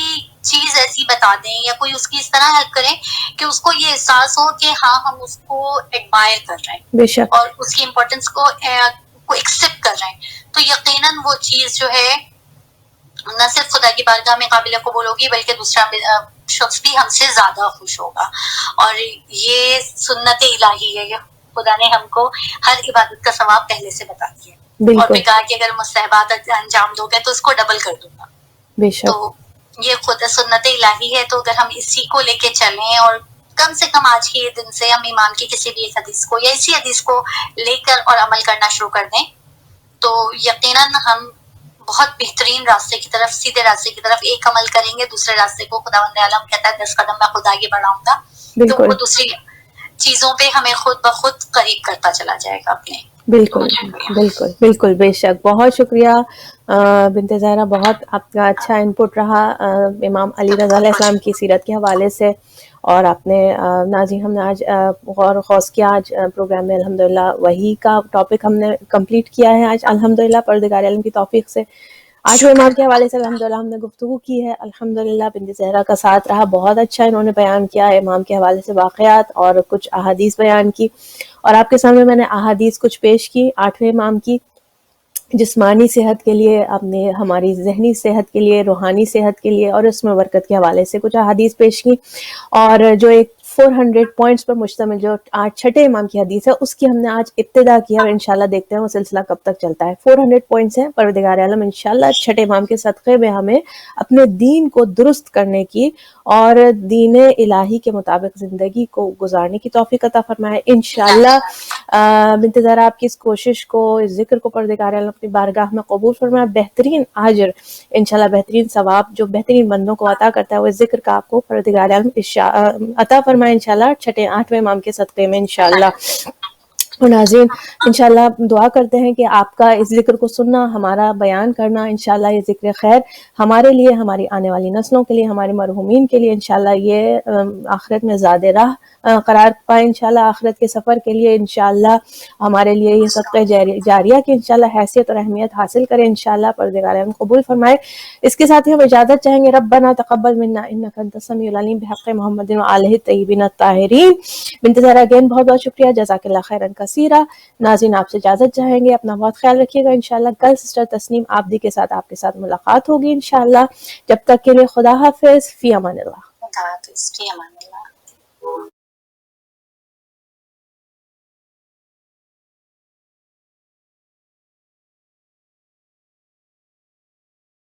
چیز ایسی بتا دیں یا کوئی اس کی اس طرح ہیلپ کریں کہ اس کو یہ احساس ہو کہ ہاں ہم اس کو ایڈمائر کر رہے ہیں بے شک اور اس کی امپورٹینس کو ایکسیپٹ کر رہے ہیں, تو یقیناً وہ چیز جو ہے نہ صرف خدا کی بارگاہ میں قابل قبول ہوگی بلکہ دوسرا شخص بھی ہم سے زیادہ خوش ہوگا. اور یہ سنت الہی ہے, خدا نے ہم کو ہر عبادت کا ثواب پہلے سے بتا دیا اور پھر کہا کہ اگر مستحبات انجام دو گے تو اس کو ڈبل کر دوں گا. تو یہ خود سنت الہی ہے, تو اگر ہم اسی کو لے کے چلیں اور کم سے کم آج کے دن سے ہم امام کی کسی بھی ایک حدیث کو یا اسی حدیث کو لے کر اور عمل کرنا شروع کر دیں, تو یقیناً ہم بہت بہترین راستے کی طرف, سیدھے راستے کی طرف, ایک عمل کریں گے دوسرے راستے کو خداوند عالم کہتا ہے 10 قدم میں خود آگے بڑھاؤں گا, تو وہ دوسری چیزوں پہ ہمیں خود بخود قریب کرتا چلا جائے گا اپنے. بالکل بالکل بالکل بے شک. بہت شکریہ بنت زہرا, بہت آپ کا اچھا انپٹ رہا امام علی رضا علیہ السلام کی سیرت کے حوالے سے, اور آپ نے ناظرین ہم نے آج غور و خوض کیا آج پروگرام میں الحمدللہ وحی کا ٹاپک ہم نے کمپلیٹ کیا ہے آج الحمدللہ پروردگار عالم کی توفیق سے. 8ویں امام کے حوالے سے الحمدللہ ہم نے گفتگو کی ہے. الحمدللہ بنت زہرا کا ساتھ رہا, بہت اچھا انہوں نے بیان کیا ہے امام کے حوالے سے واقعات اور کچھ احادیث بیان کی, اور آپ کے سامنے میں نے احادیث کچھ پیش کی 8ویں امام کی. جسمانی صحت کے لیے, آپ نے ہماری ذہنی صحت کے لیے, روحانی صحت کے لیے اور اس میں برکت کے حوالے سے کچھ احادیث پیش کی, اور جو ایک 400 پوائنٹس پر مشتمل جو 8 امام کی حدیث ہے اس کی ہم نے آج ابتدا کیا, اور انشاءاللہ دیکھتے ہیں وہ سلسلہ کب تک چلتا ہے. 400 پوائنٹس ہیں, پروردگار عالم انشاءاللہ 6 امام کے صدقے میں ہمیں اپنے دین کو درست کرنے کی اور دین الہی کے مطابق زندگی کو گزارنے کی توفیق عطا فرمائے انشاءاللہ. بنت زہرا آپ کی اس کوشش کو, اس ذکر کو پروردگار عالم اپنی بارگاہ میں قبول فرمائے. بہترین اجر انشاءاللہ, بہترین ثواب جو بہترین بندوں کو عطا کرتا ہے وہ اس ذکر کا آپ کو پروردگار عالم عطا فرمائے انشاءاللہ 8ویں امام کے صدقے میں انشاءاللہ. اور ناظرین انشاءاللہ دعا کرتے ہیں کہ آپ کا اس ذکر کو سننا, ہمارا بیان کرنا, انشاءاللہ یہ ذکر خیر ہمارے لیے, ہماری آنے والی نسلوں کے لیے, ہمارے مرحومین کے لیے انشاءاللہ یہ آخرت میں زیادہ راہ قرار پائے انشاءاللہ, آخرت کے سفر کے لیے انشاءاللہ ہمارے لیے یہ صدقہ جاریہ کی انشاءاللہ حیثیت اور اہمیت حاصل کرے انشاءاللہ, پروردگار عالم قبول فرمائے. اس کے ساتھ ہی ہم اجازت چاہیں گے. ربنا تقبل منا انک انت السمیع العلیم بحق محمد وآلہ الطیبین الطاہرین. بنت زہرا اگین بہت بہت شکریہ, جزاک اللہ خیرا کثیرا. ناظرین آپ سے اجازت چاہیں گے, اپنا بہت خیال رکھیے گا. انشاءاللہ کل سسٹر تسنیم عابدی کے ساتھ آپ کے ساتھ ملاقات ہوگی انشاءاللہ. جب تک کے لیے خدا حافظ, فی امان اللہ. خدا حافظ, فی امان اللہ.